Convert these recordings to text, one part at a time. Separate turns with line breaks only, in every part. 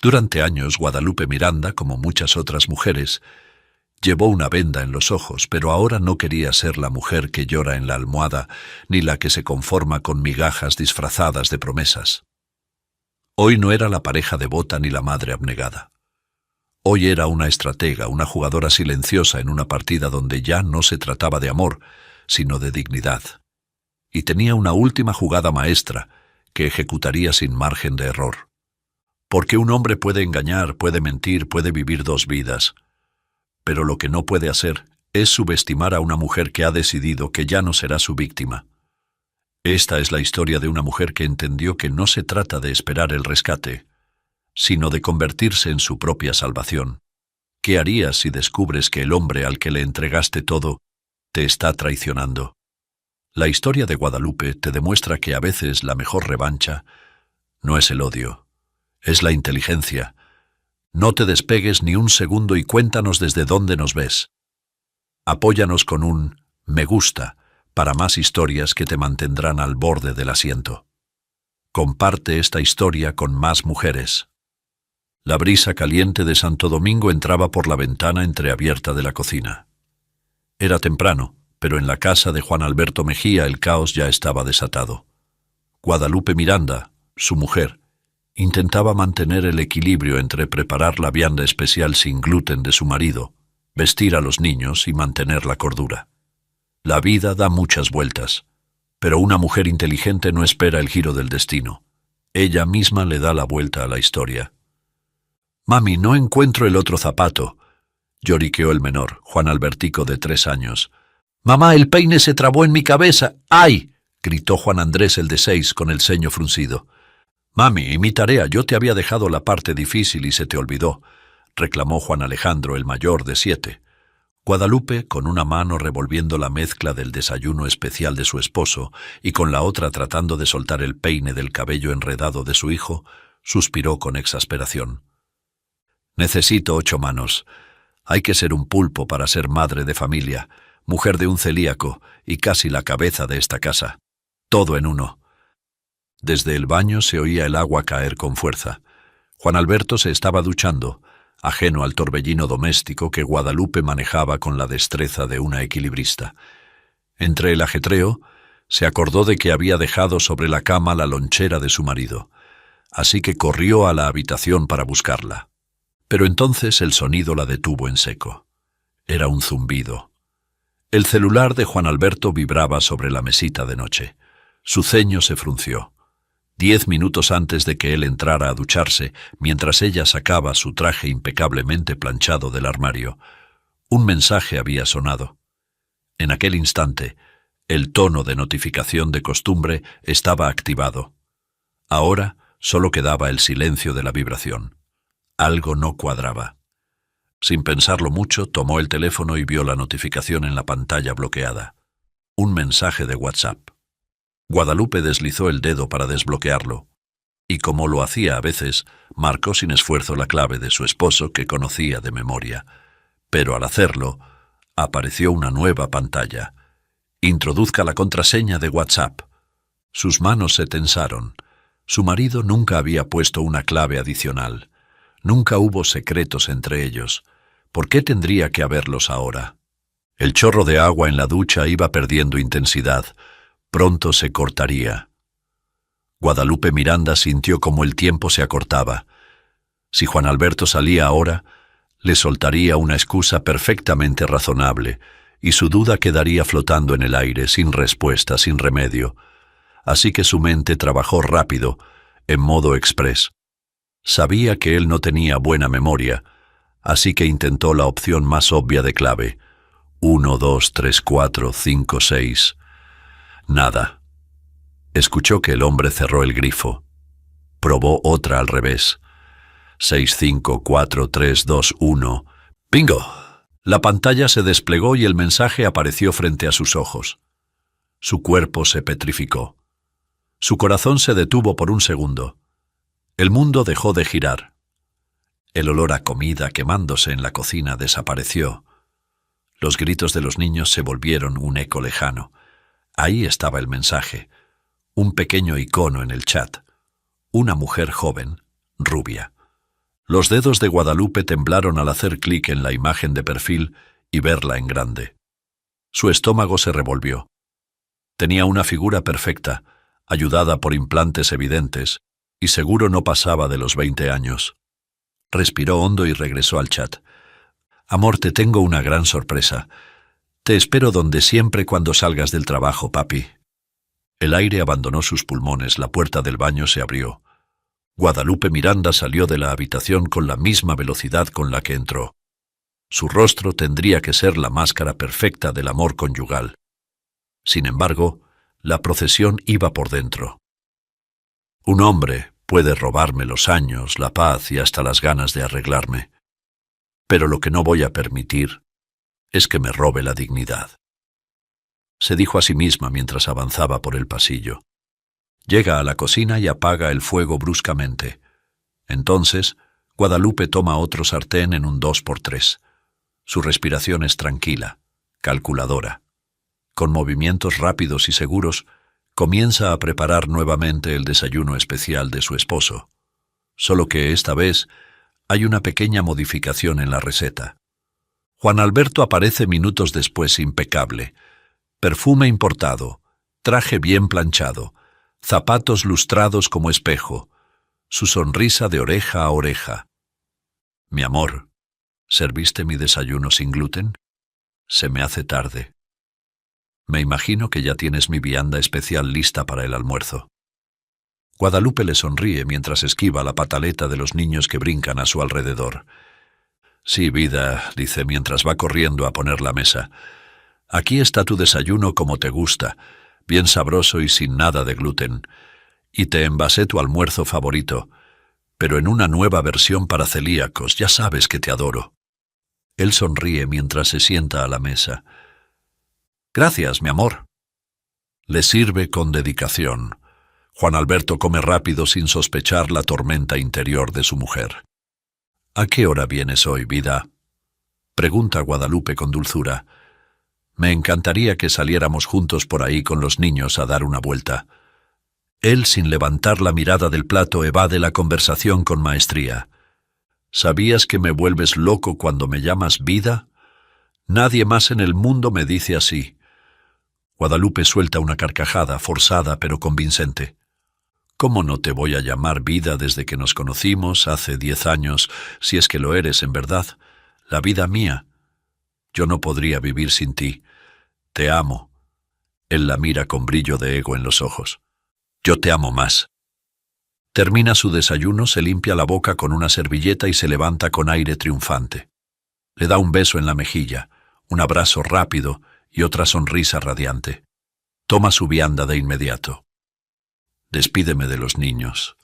Durante años, Guadalupe Miranda, como muchas otras mujeres, llevó una venda en los ojos, pero ahora no quería ser la mujer que llora en la almohada, ni la que se conforma con migajas disfrazadas de promesas. Hoy no era la pareja devota ni la madre abnegada. Hoy era una estratega, una jugadora silenciosa en una partida donde ya no se trataba de amor, sino de dignidad. Y tenía una última jugada maestra que ejecutaría sin margen de error. Porque un hombre puede engañar, puede mentir, puede vivir dos vidas. Pero lo que no puede hacer es subestimar a una mujer que ha decidido que ya no será su víctima. Esta es la historia de una mujer que entendió que no se trata de esperar el rescate, sino de convertirse en su propia salvación. ¿Qué harías si descubres que el hombre al que le entregaste todo te está traicionando? La historia de Guadalupe te demuestra que a veces la mejor revancha no es el odio, es la inteligencia. No te despegues ni un segundo y cuéntanos desde dónde nos ves. Apóyanos con un me gusta para más historias que te mantendrán al borde del asiento. Comparte esta historia con más mujeres. La brisa caliente de Santo Domingo entraba por la ventana entreabierta de la cocina. Era temprano, pero en la casa de Juan Alberto Mejía el caos ya estaba desatado. Guadalupe Miranda, su mujer, intentaba mantener el equilibrio entre preparar la vianda especial sin gluten de su marido, vestir a los niños y mantener la cordura. La vida da muchas vueltas, pero una mujer inteligente no espera el giro del destino. Ella misma le da la vuelta a la historia. «Mami, no encuentro el otro zapato», lloriqueó el menor, Juan Albertico de 3 años. «Mamá, el peine se trabó en mi cabeza. ¡Ay!», gritó Juan Andrés, el de 6, con el ceño fruncido. «Mami, y mi tarea, yo te había dejado la parte difícil y se te olvidó», reclamó Juan Alejandro, el mayor de 7. Guadalupe, con una mano revolviendo la mezcla del desayuno especial de su esposo y con la otra tratando de soltar el peine del cabello enredado de su hijo, suspiró con exasperación. «Necesito 8 manos. Hay que ser un pulpo para ser madre de familia, mujer de un celíaco y casi la cabeza de esta casa. Todo en uno». Desde el baño se oía el agua caer con fuerza. Juan Alberto se estaba duchando, ajeno al torbellino doméstico que Guadalupe manejaba con la destreza de una equilibrista. Entre el ajetreo, se acordó de que había dejado sobre la cama la lonchera de su marido, así que corrió a la habitación para buscarla. Pero entonces el sonido la detuvo en seco. Era un zumbido. El celular de Juan Alberto vibraba sobre la mesita de noche. Su ceño se frunció. 10 minutos antes de que él entrara a ducharse, mientras ella sacaba su traje impecablemente planchado del armario, un mensaje había sonado. En aquel instante, el tono de notificación de costumbre estaba activado. Ahora solo quedaba el silencio de la vibración. Algo no cuadraba. Sin pensarlo mucho, tomó el teléfono y vio la notificación en la pantalla bloqueada. Un mensaje de WhatsApp. Guadalupe deslizó el dedo para desbloquearlo, y como lo hacía a veces, marcó sin esfuerzo la clave de su esposo que conocía de memoria. Pero al hacerlo, apareció una nueva pantalla. «Introduzca la contraseña de WhatsApp». Sus manos se tensaron. Su marido nunca había puesto una clave adicional. Nunca hubo secretos entre ellos. ¿Por qué tendría que haberlos ahora? El chorro de agua en la ducha iba perdiendo intensidad. Pronto se cortaría. Guadalupe Miranda sintió como el tiempo se acortaba. Si Juan Alberto salía ahora, le soltaría una excusa perfectamente razonable, y su duda quedaría flotando en el aire, sin respuesta, sin remedio. Así que su mente trabajó rápido, en modo express. Sabía que él no tenía buena memoria, así que intentó la opción más obvia de clave. 1, 2, 3, 4, 5, 6... Nada. Escuchó que el hombre cerró el grifo. Probó otra al revés. 6, 5, 4, 3, 2, 1. ¡Bingo! La pantalla se desplegó y el mensaje apareció frente a sus ojos. Su cuerpo se petrificó. Su corazón se detuvo por un segundo. El mundo dejó de girar. El olor a comida quemándose en la cocina desapareció. Los gritos de los niños se volvieron un eco lejano. Ahí estaba el mensaje, un pequeño icono en el chat. Una mujer joven, rubia. Los dedos de Guadalupe temblaron al hacer clic en la imagen de perfil y verla en grande. Su estómago se revolvió. Tenía una figura perfecta, ayudada por implantes evidentes, y seguro no pasaba de los 20 años. Respiró hondo y regresó al chat. Amor, te tengo una gran sorpresa. Te espero donde siempre cuando salgas del trabajo, papi. El aire abandonó sus pulmones, la puerta del baño se abrió. Guadalupe Miranda salió de la habitación con la misma velocidad con la que entró. Su rostro tendría que ser la máscara perfecta del amor conyugal. Sin embargo, la procesión iba por dentro. Un hombre puede robarme los años, la paz y hasta las ganas de arreglarme. Pero lo que no voy a permitir es que me robe la dignidad. Se dijo a sí misma mientras avanzaba por el pasillo. Llega a la cocina y apaga el fuego bruscamente. Entonces, Guadalupe toma otro sartén en un 2x3. Su respiración es tranquila, calculadora. Con movimientos rápidos y seguros, comienza a preparar nuevamente el desayuno especial de su esposo. Solo que esta vez hay una pequeña modificación en la receta. Juan Alberto aparece minutos después impecable. Perfume importado, traje bien planchado, zapatos lustrados como espejo, su sonrisa de oreja a oreja. Mi amor, ¿serviste mi desayuno sin gluten? Se me hace tarde. Me imagino que ya tienes mi vianda especial lista para el almuerzo. Guadalupe le sonríe mientras esquiva la pataleta de los niños que brincan a su alrededor. Sí, vida, dice mientras va corriendo a poner la mesa. Aquí está tu desayuno como te gusta, bien sabroso y sin nada de gluten. Y te envasé tu almuerzo favorito, pero en una nueva versión para celíacos, ya sabes que te adoro. Él sonríe mientras se sienta a la mesa. Gracias, mi amor. Le sirve con dedicación. Juan Alberto come rápido sin sospechar la tormenta interior de su mujer. ¿A qué hora vienes hoy, vida? Pregunta Guadalupe con dulzura. Me encantaría que saliéramos juntos por ahí con los niños a dar una vuelta. Él, sin levantar la mirada del plato, evade la conversación con maestría. ¿Sabías que me vuelves loco cuando me llamas vida? Nadie más en el mundo me dice así. Guadalupe suelta una carcajada, forzada pero convincente. ¿Cómo no te voy a llamar vida desde que nos conocimos hace 10 años, si es que lo eres en verdad? La vida mía. Yo no podría vivir sin ti. Te amo. Él la mira con brillo de ego en los ojos. Yo te amo más. Termina su desayuno, se limpia la boca con una servilleta y se levanta con aire triunfante. Le da un beso en la mejilla, un abrazo rápido y otra sonrisa radiante. Toma su vianda de inmediato. Despídeme de los niños.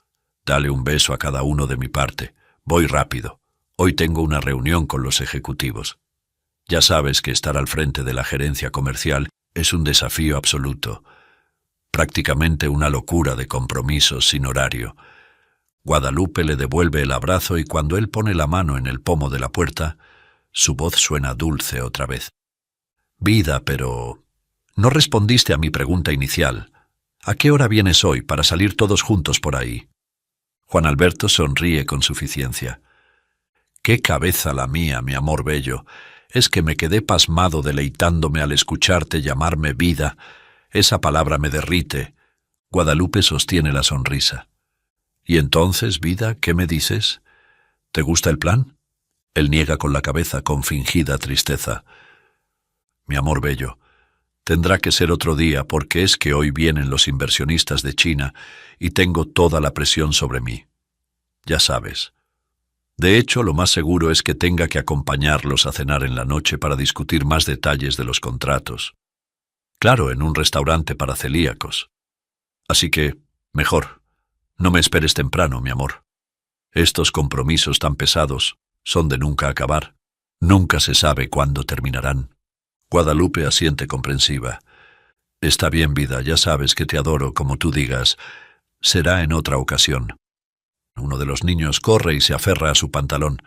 Dale un beso a cada uno de mi parte. Voy rápido. Hoy tengo una reunión con los ejecutivos. Ya sabes que estar al frente de la gerencia comercial es un desafío absoluto. Prácticamente una locura de compromisos sin horario. Guadalupe le devuelve el abrazo y cuando él pone la mano en el pomo de la puerta, su voz suena dulce otra vez. Vida, pero... no respondiste a mi pregunta inicial. ¿A qué hora vienes hoy para salir todos juntos por ahí? Juan Alberto sonríe con suficiencia. ¡Qué cabeza la mía, mi amor bello! Es que me quedé pasmado deleitándome al escucharte llamarme vida. Esa palabra me derrite. Guadalupe sostiene la sonrisa. ¿Y entonces, vida, qué me dices? ¿Te gusta el plan? Él niega con la cabeza con fingida tristeza. Mi amor bello, tendrá que ser otro día porque es que hoy vienen los inversionistas de China y tengo toda la presión sobre mí. Ya sabes. De hecho, lo más seguro es que tenga que acompañarlos a cenar en la noche para discutir más detalles de los contratos. Claro, en un restaurante para celíacos. Así que, mejor, no me esperes temprano, mi amor. Estos compromisos tan pesados son de nunca acabar. Nunca se sabe cuándo terminarán. Guadalupe asiente comprensiva. Está bien, vida, ya sabes que te adoro, como tú digas. Será en otra ocasión. Uno de los niños corre y se aferra a su pantalón.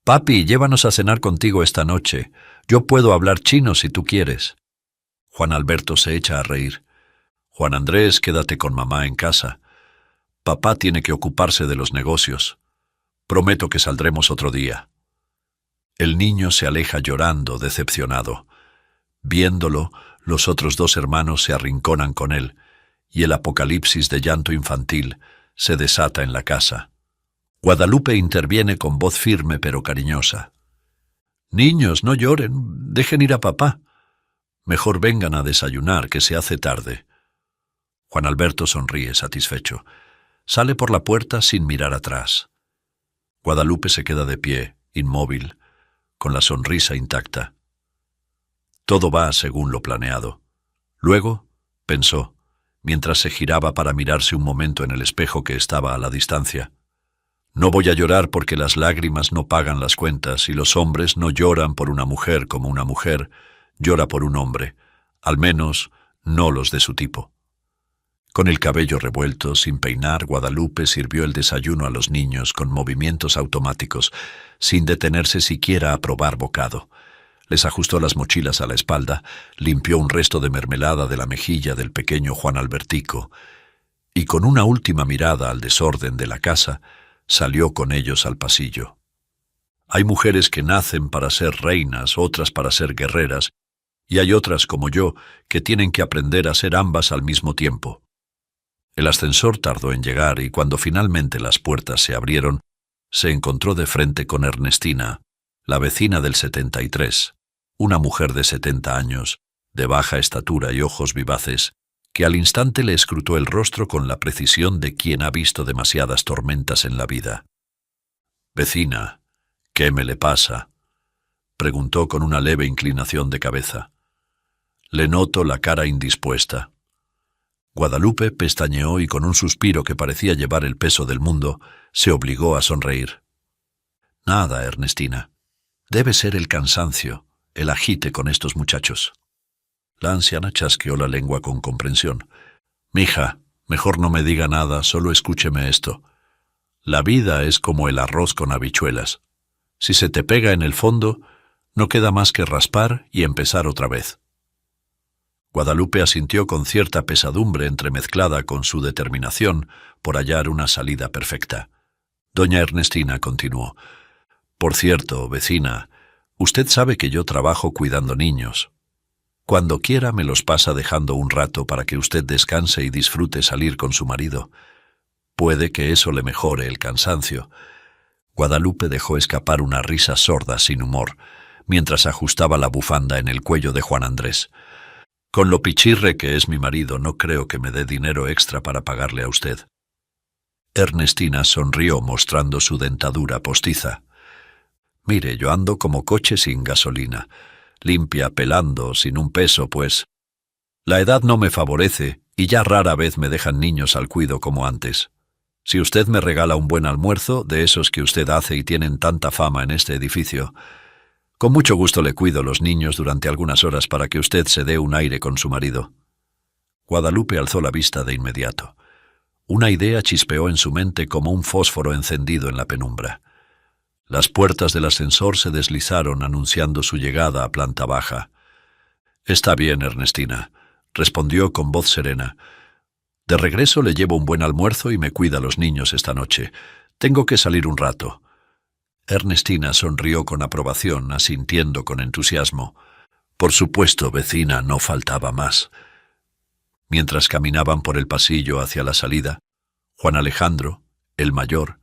Papi, llévanos a cenar contigo esta noche. Yo puedo hablar chino si tú quieres. Juan Alberto se echa a reír. Juan Andrés, quédate con mamá en casa. Papá tiene que ocuparse de los negocios. Prometo que saldremos otro día. El niño se aleja llorando, decepcionado. Viéndolo, los otros dos hermanos se arrinconan con él, y el apocalipsis de llanto infantil se desata en la casa. Guadalupe interviene con voz firme pero cariñosa. «Niños, no lloren, dejen ir a papá. Mejor vengan a desayunar, que se hace tarde». Juan Alberto sonríe satisfecho. Sale por la puerta sin mirar atrás. Guadalupe se queda de pie, inmóvil, con la sonrisa intacta. Todo va según lo planeado. Luego, pensó, mientras se giraba para mirarse un momento en el espejo que estaba a la distancia. No voy a llorar porque las lágrimas no pagan las cuentas y los hombres no lloran por una mujer como una mujer llora por un hombre, al menos no los de su tipo. Con el cabello revuelto, sin peinar, Guadalupe sirvió el desayuno a los niños con movimientos automáticos, sin detenerse siquiera a probar bocado. Les ajustó las mochilas a la espalda, limpió un resto de mermelada de la mejilla del pequeño Juan Albertico, y con una última mirada al desorden de la casa, salió con ellos al pasillo. Hay mujeres que nacen para ser reinas, otras para ser guerreras, y hay otras como yo que tienen que aprender a ser ambas al mismo tiempo. El ascensor tardó en llegar y cuando finalmente las puertas se abrieron, se encontró de frente con Ernestina, la vecina del 73, una mujer de 70 años, de baja estatura y ojos vivaces, que al instante le escrutó el rostro con la precisión de quien ha visto demasiadas tormentas en la vida. «Vecina, ¿qué me le pasa?», preguntó con una leve inclinación de cabeza. «Le noto la cara indispuesta». Guadalupe pestañeó y con un suspiro que parecía llevar el peso del mundo, se obligó a sonreír. «Nada, Ernestina. Debe ser el cansancio, el agite con estos muchachos». La anciana chasqueó la lengua con comprensión. «Mija, mejor no me diga nada, solo escúcheme esto. La vida es como el arroz con habichuelas. Si se te pega en el fondo, no queda más que raspar y empezar otra vez». Guadalupe asintió con cierta pesadumbre entremezclada con su determinación por hallar una salida perfecta. Doña Ernestina continuó. «Por cierto, vecina, usted sabe que yo trabajo cuidando niños. Cuando quiera me los pasa dejando un rato para que usted descanse y disfrute salir con su marido. Puede que eso le mejore el cansancio». Guadalupe dejó escapar una risa sorda sin humor, mientras ajustaba la bufanda en el cuello de Juan Andrés. «Con lo pichirre que es mi marido, no creo que me dé dinero extra para pagarle a usted». Ernestina sonrió mostrando su dentadura postiza. «Mire, yo ando como coche sin gasolina, limpia, pelando, sin un peso, pues. La edad no me favorece y ya rara vez me dejan niños al cuido como antes. Si usted me regala un buen almuerzo, de esos que usted hace y tienen tanta fama en este edificio, con mucho gusto le cuido los niños durante algunas horas para que usted se dé un aire con su marido». Guadalupe alzó la vista de inmediato. Una idea chispeó en su mente como un fósforo encendido en la penumbra. Las puertas del ascensor se deslizaron anunciando su llegada a planta baja. «Está bien, Ernestina», respondió con voz serena. «De regreso le llevo un buen almuerzo y me cuida a los niños esta noche. Tengo que salir un rato». Ernestina sonrió con aprobación, asintiendo con entusiasmo. «Por supuesto, vecina, no faltaba más». Mientras caminaban por el pasillo hacia la salida, Juan Alejandro, el mayor,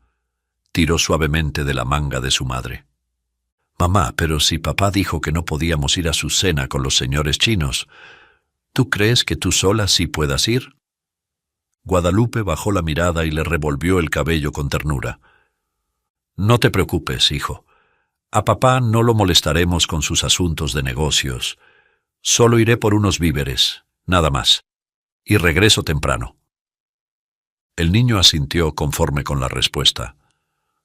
tiró suavemente de la manga de su madre. «Mamá, pero si papá dijo que no podíamos ir a su cena con los señores chinos, ¿tú crees que tú sola sí puedas ir?» Guadalupe bajó la mirada y le revolvió el cabello con ternura. «No te preocupes, hijo. A papá no lo molestaremos con sus asuntos de negocios. Solo iré por unos víveres, nada más. Y regreso temprano». El niño asintió conforme con la respuesta.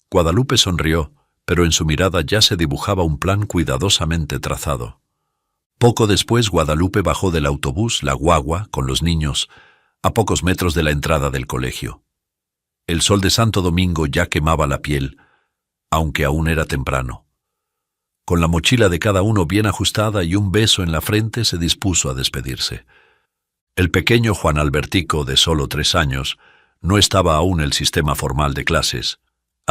Guadalupe sonrió, pero en su mirada ya se dibujaba un plan cuidadosamente trazado. Poco después Guadalupe bajó del autobús, la guagua, con los niños, a pocos metros de la entrada del colegio. El sol de Santo Domingo ya quemaba la piel, aunque aún era temprano. Con la mochila de cada uno bien ajustada y un beso en la frente se dispuso a despedirse. El pequeño Juan Albertico, de solo 3 años, no estaba aún en el sistema formal de clases,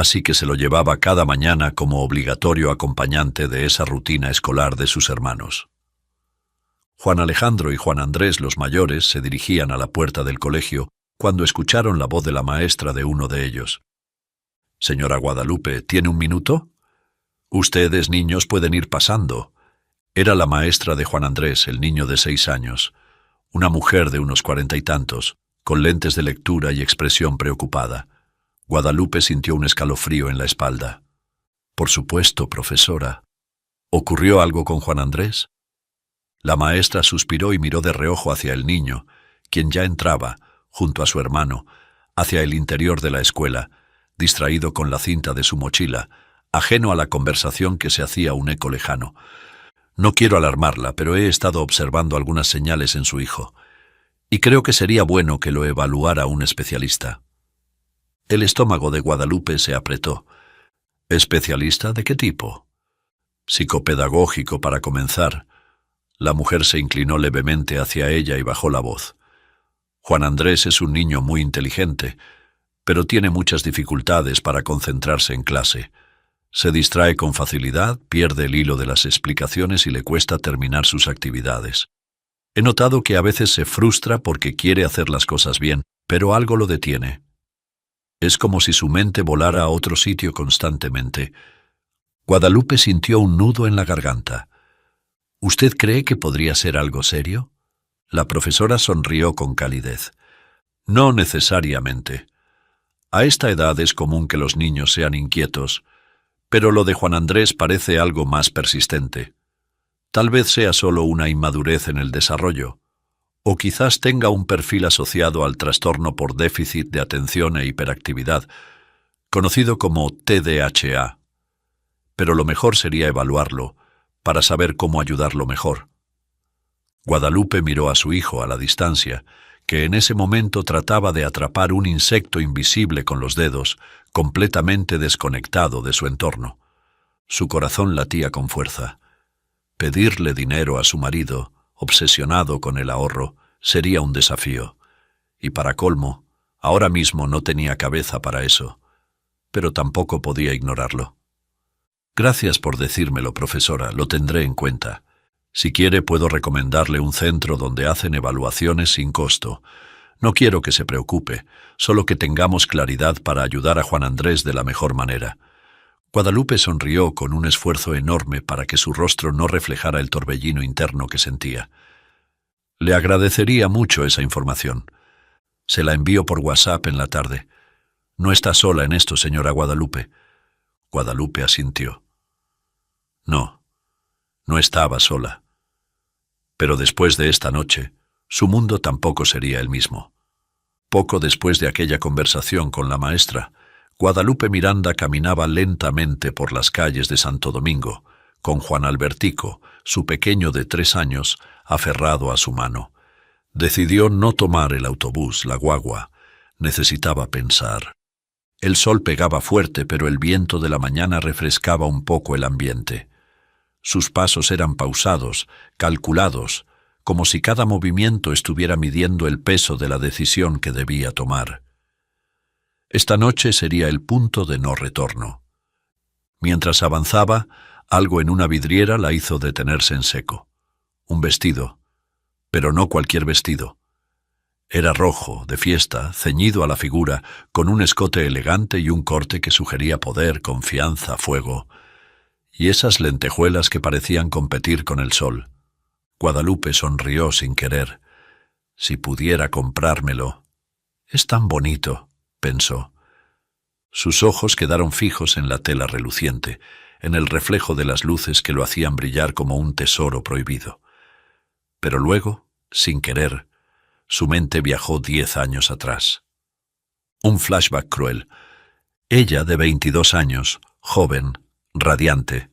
así que se lo llevaba cada mañana como obligatorio acompañante de esa rutina escolar de sus hermanos. Juan Alejandro y Juan Andrés, los mayores, se dirigían a la puerta del colegio cuando escucharon la voz de la maestra de uno de ellos. «Señora Guadalupe, ¿tiene un minuto? Ustedes, niños, pueden ir pasando». Era la maestra de Juan Andrés, el niño de 6 años, una mujer de unos 40 y tantos, con lentes de lectura y expresión preocupada. Guadalupe sintió un escalofrío en la espalda. «Por supuesto, profesora». «¿Ocurrió algo con Juan Andrés?» La maestra suspiró y miró de reojo hacia el niño, quien ya entraba, junto a su hermano, hacia el interior de la escuela, distraído con la cinta de su mochila, ajeno a la conversación que se hacía un eco lejano. «No quiero alarmarla, pero he estado observando algunas señales en su hijo, y creo que sería bueno que lo evaluara un especialista». El estómago de Guadalupe se apretó. «¿Especialista de qué tipo?» «Psicopedagógico, para comenzar». La mujer se inclinó levemente hacia ella y bajó la voz. «Juan Andrés es un niño muy inteligente, pero tiene muchas dificultades para concentrarse en clase. Se distrae con facilidad, pierde el hilo de las explicaciones y le cuesta terminar sus actividades. He notado que a veces se frustra porque quiere hacer las cosas bien, pero algo lo detiene. Es como si su mente volara a otro sitio constantemente». Guadalupe sintió un nudo en la garganta. «¿Usted cree que podría ser algo serio?» La profesora sonrió con calidez. «No necesariamente. A esta edad es común que los niños sean inquietos, pero lo de Juan Andrés parece algo más persistente. Tal vez sea solo una inmadurez en el desarrollo, o quizás tenga un perfil asociado al trastorno por déficit de atención e hiperactividad, conocido como TDAH. Pero lo mejor sería evaluarlo, para saber cómo ayudarlo mejor». Guadalupe miró a su hijo a la distancia, que en ese momento trataba de atrapar un insecto invisible con los dedos, completamente desconectado de su entorno. Su corazón latía con fuerza. Pedirle dinero a su marido, obsesionado con el ahorro, sería un desafío. Y para colmo, ahora mismo no tenía cabeza para eso, pero tampoco podía ignorarlo. «Gracias por decírmelo, profesora, lo tendré en cuenta. Si quiere, puedo recomendarle un centro donde hacen evaluaciones sin costo. No quiero que se preocupe, solo que tengamos claridad para ayudar a Juan Andrés de la mejor manera». Guadalupe sonrió con un esfuerzo enorme para que su rostro no reflejara el torbellino interno que sentía. «Le agradecería mucho esa información. Se la envío por WhatsApp en la tarde. No está sola en esto, señora Guadalupe». Guadalupe asintió. No estaba sola. Pero después de esta noche, su mundo tampoco sería el mismo. Poco después de aquella conversación con la maestra, Guadalupe Miranda caminaba lentamente por las calles de Santo Domingo, con Juan Albertico, su pequeño de 3 años, aferrado a su mano. Decidió no tomar el autobús, la guagua. Necesitaba pensar. El sol pegaba fuerte, pero el viento de la mañana refrescaba un poco el ambiente. Sus pasos eran pausados, calculados, como si cada movimiento estuviera midiendo el peso de la decisión que debía tomar. Esta noche sería el punto de no retorno. Mientras avanzaba, algo en una vidriera la hizo detenerse en seco. Un vestido, pero no cualquier vestido. Era rojo, de fiesta, ceñido a la figura, con un escote elegante y un corte que sugería poder, confianza, fuego. Y esas lentejuelas que parecían competir con el sol. Guadalupe sonrió sin querer. Si pudiera comprármelo. «Es tan bonito», pensó. Sus ojos quedaron fijos en la tela reluciente, en el reflejo de las luces que lo hacían brillar como un tesoro prohibido. Pero luego, sin querer, su mente viajó 10 años atrás. Un flashback cruel. Ella, de 22 años, joven, radiante,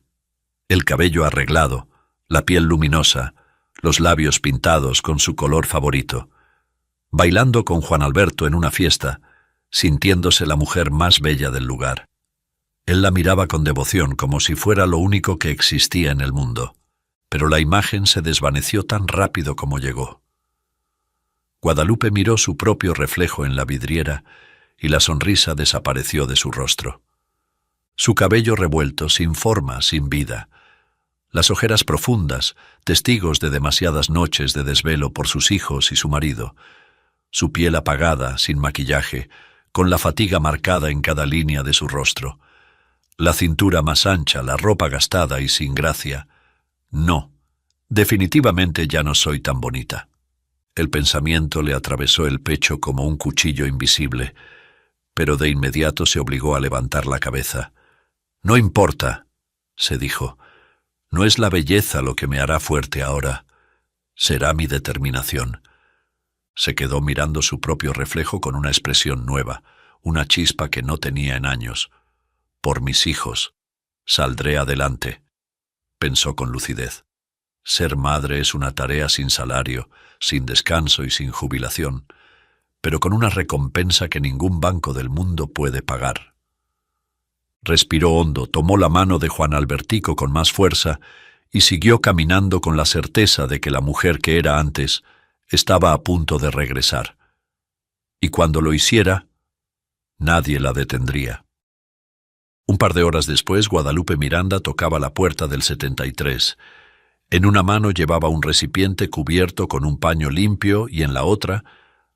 el cabello arreglado, la piel luminosa, los labios pintados con su color favorito, bailando con Juan Alberto en una fiesta, sintiéndose la mujer más bella del lugar. Él la miraba con devoción como si fuera lo único que existía en el mundo, pero la imagen se desvaneció tan rápido como llegó. Guadalupe miró su propio reflejo en la vidriera y la sonrisa desapareció de su rostro. Su cabello revuelto, sin forma, sin vida. Las ojeras profundas, testigos de demasiadas noches de desvelo por sus hijos y su marido. Su piel apagada, sin maquillaje, con la fatiga marcada en cada línea de su rostro. La cintura más ancha, la ropa gastada y sin gracia. No, definitivamente ya no soy tan bonita. El pensamiento le atravesó el pecho como un cuchillo invisible, pero de inmediato se obligó a levantar la cabeza. «No importa», se dijo, «no es la belleza lo que me hará fuerte ahora. Será mi determinación». Se quedó mirando su propio reflejo con una expresión nueva, una chispa que no tenía en años. «Por mis hijos. Saldré adelante», pensó con lucidez. Ser madre es una tarea sin salario, sin descanso y sin jubilación, pero con una recompensa que ningún banco del mundo puede pagar. Respiró hondo, tomó la mano de Juan Albertico con más fuerza y siguió caminando con la certeza de que la mujer que era antes estaba a punto de regresar. Y cuando lo hiciera, nadie la detendría. Un par de horas después, Guadalupe Miranda tocaba la puerta del 73. En una mano llevaba un recipiente cubierto con un paño limpio y en la otra,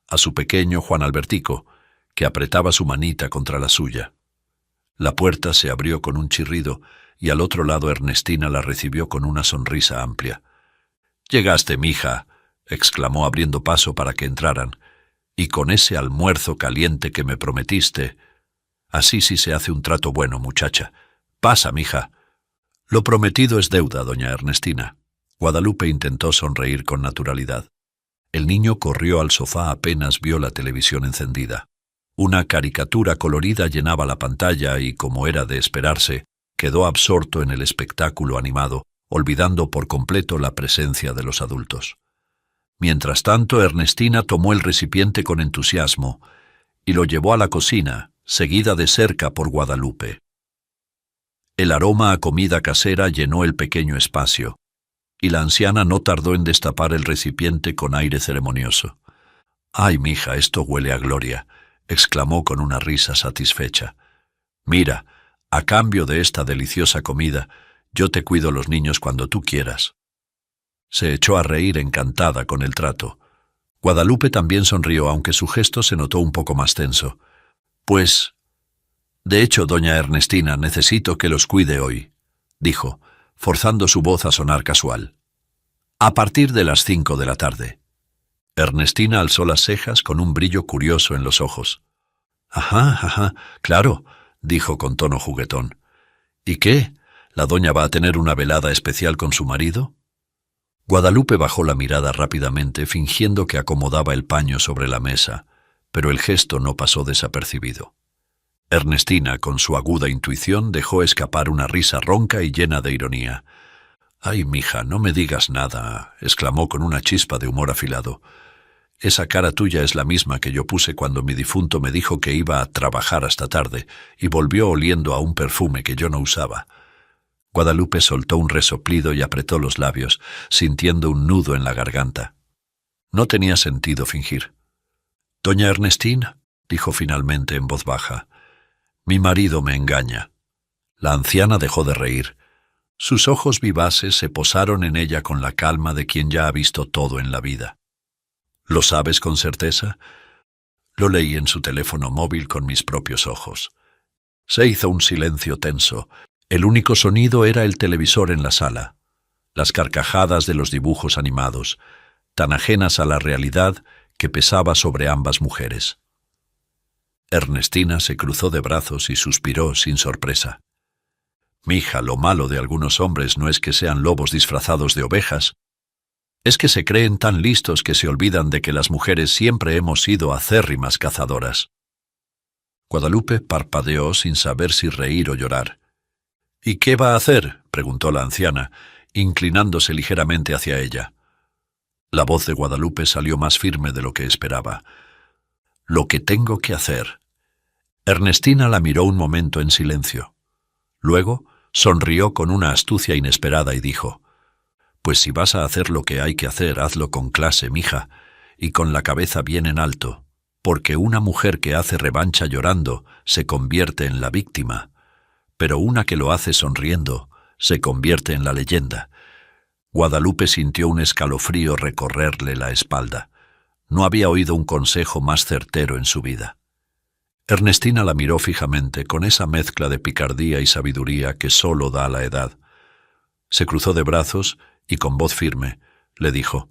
a su pequeño Juan Albertico, que apretaba su manita contra la suya. La puerta se abrió con un chirrido y al otro lado Ernestina la recibió con una sonrisa amplia. «Llegaste, mija», exclamó abriendo paso para que entraran, «y con ese almuerzo caliente que me prometiste. Así sí se hace un trato bueno, muchacha. Pasa, mija». «Lo prometido es deuda, doña Ernestina». Guadalupe intentó sonreír con naturalidad. El niño corrió al sofá apenas vio la televisión encendida. Una caricatura colorida llenaba la pantalla y, como era de esperarse, quedó absorto en el espectáculo animado, olvidando por completo la presencia de los adultos. Mientras tanto, Ernestina tomó el recipiente con entusiasmo y lo llevó a la cocina, seguida de cerca por Guadalupe. El aroma a comida casera llenó el pequeño espacio, y la anciana no tardó en destapar el recipiente con aire ceremonioso. «Ay, mija, esto huele a gloria», exclamó con una risa satisfecha. «Mira, a cambio de esta deliciosa comida, yo te cuido los niños cuando tú quieras». Se echó a reír encantada con el trato. Guadalupe también sonrió, aunque su gesto se notó un poco más tenso. «Pues, de hecho, doña Ernestina, necesito que los cuide hoy», dijo, forzando su voz a sonar casual. «A partir de las 5 de la tarde». Ernestina alzó las cejas con un brillo curioso en los ojos. Ajá, claro», dijo con tono juguetón. «¿Y qué? ¿La doña va a tener una velada especial con su marido?» Guadalupe bajó la mirada rápidamente, fingiendo que acomodaba el paño sobre la mesa, pero el gesto no pasó desapercibido. Ernestina, con su aguda intuición, dejó escapar una risa ronca y llena de ironía. «Ay, mija, no me digas nada», exclamó con una chispa de humor afilado. «Esa cara tuya es la misma que yo puse cuando mi difunto me dijo que iba a trabajar hasta tarde y volvió oliendo a un perfume que yo no usaba». Guadalupe soltó un resoplido y apretó los labios, sintiendo un nudo en la garganta. No tenía sentido fingir. «Doña Ernestina», dijo finalmente en voz baja, «mi marido me engaña». La anciana dejó de reír. Sus ojos vivaces se posaron en ella con la calma de quien ya ha visto todo en la vida. «¿Lo sabes con certeza?» Lo leí en su teléfono móvil con mis propios ojos. Se hizo un silencio tenso. El único sonido era el televisor en la sala, las carcajadas de los dibujos animados, tan ajenas a la realidad que pesaba sobre ambas mujeres. Ernestina se cruzó de brazos y suspiró sin sorpresa. «Mija, lo malo de algunos hombres no es que sean lobos disfrazados de ovejas, es que se creen tan listos que se olvidan de que las mujeres siempre hemos sido acérrimas cazadoras». Guadalupe parpadeó sin saber si reír o llorar. «¿Y qué va a hacer?», preguntó la anciana, inclinándose ligeramente hacia ella. La voz de Guadalupe salió más firme de lo que esperaba. «Lo que tengo que hacer». Ernestina la miró un momento en silencio. Luego sonrió con una astucia inesperada y dijo: «Pues si vas a hacer lo que hay que hacer, hazlo con clase, mija, y con la cabeza bien en alto, porque una mujer que hace revancha llorando se convierte en la víctima. pero una que lo hace sonriendo se convierte en la leyenda. Guadalupe sintió un escalofrío recorrerle la espalda. No había oído un consejo más certero en su vida. Ernestina la miró fijamente, con esa mezcla de picardía y sabiduría que solo da la edad. Se cruzó de brazos y con voz firme le dijo: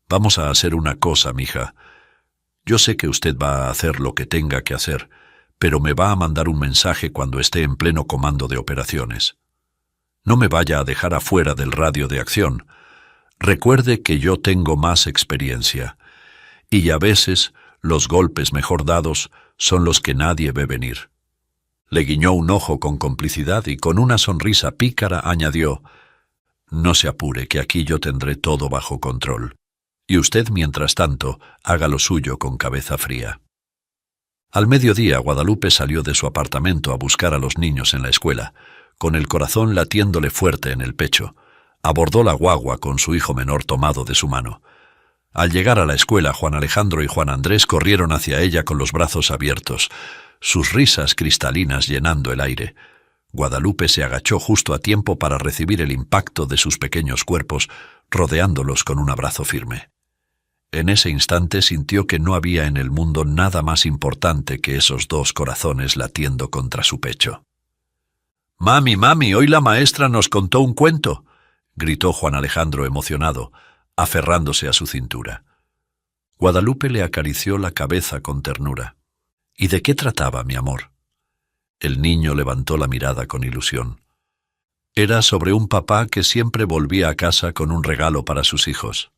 «Vamos a hacer una cosa, mija. Yo sé que usted va a hacer lo que tenga que hacer, pero me va a mandar un mensaje cuando esté en pleno comando de operaciones. No me vaya a dejar afuera del radio de acción. Recuerde que yo tengo más experiencia, y a veces los golpes mejor dados son los que nadie ve venir». Le guiñó un ojo con complicidad y con una sonrisa pícara añadió: «No se apure, que aquí yo tendré todo bajo control. Y usted, mientras tanto, haga lo suyo con cabeza fría». Al mediodía, Guadalupe salió de su apartamento a buscar a los niños en la escuela, con el corazón latiéndole fuerte en el pecho. Abordó la guagua con su hijo menor tomado de su mano. Al llegar a la escuela, Juan Alejandro y Juan Andrés corrieron hacia ella con los brazos abiertos, sus risas cristalinas llenando el aire. Guadalupe se agachó justo a tiempo para recibir el impacto de sus pequeños cuerpos, rodeándolos con un abrazo firme. En ese instante sintió que no había en el mundo nada más importante que esos dos corazones latiendo contra su pecho. «Mami, mami, hoy la maestra nos contó un cuento», gritó Juan Alejandro emocionado, aferrándose a su cintura. Guadalupe le acarició la cabeza con ternura. «¿Y de qué trataba, mi amor?». El niño levantó la mirada con ilusión. Era sobre un papá que siempre volvía a casa con un regalo para sus hijos.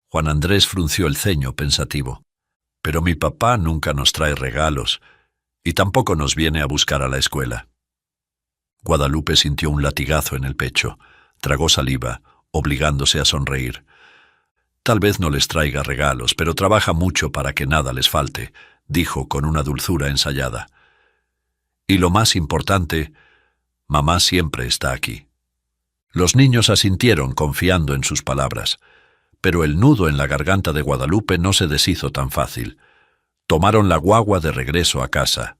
Juan Andrés frunció el ceño pensativo. «Pero mi papá nunca nos trae regalos y tampoco nos viene a buscar a la escuela». Guadalupe sintió un latigazo en el pecho, tragó saliva, obligándose a sonreír. «Tal vez no les traiga regalos, pero trabaja mucho para que nada les falte», dijo con una dulzura ensayada. «Y lo más importante, mamá siempre está aquí». Los niños asintieron confiando en sus palabras, pero el nudo en la garganta de Guadalupe no se deshizo tan fácil. Tomaron la guagua de regreso a casa.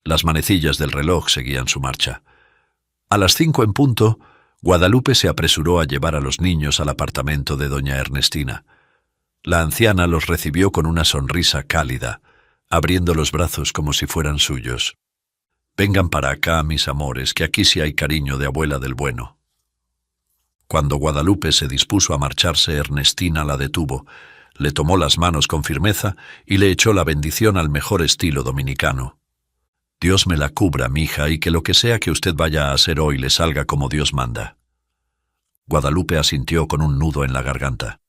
Las manecillas del reloj seguían su marcha. A las 5 en punto, Guadalupe se apresuró a llevar a los niños al apartamento de doña Ernestina. La anciana los recibió con una sonrisa cálida, abriendo los brazos como si fueran suyos. «Vengan para acá, mis amores, que aquí sí hay cariño de abuela del bueno». Cuando Guadalupe se dispuso a marcharse, Ernestina la detuvo, le tomó las manos con firmeza y le echó la bendición al mejor estilo dominicano. «Dios me la cubra, mija, y que lo que sea que usted vaya a hacer hoy le salga como Dios manda». Guadalupe asintió con un nudo en la garganta.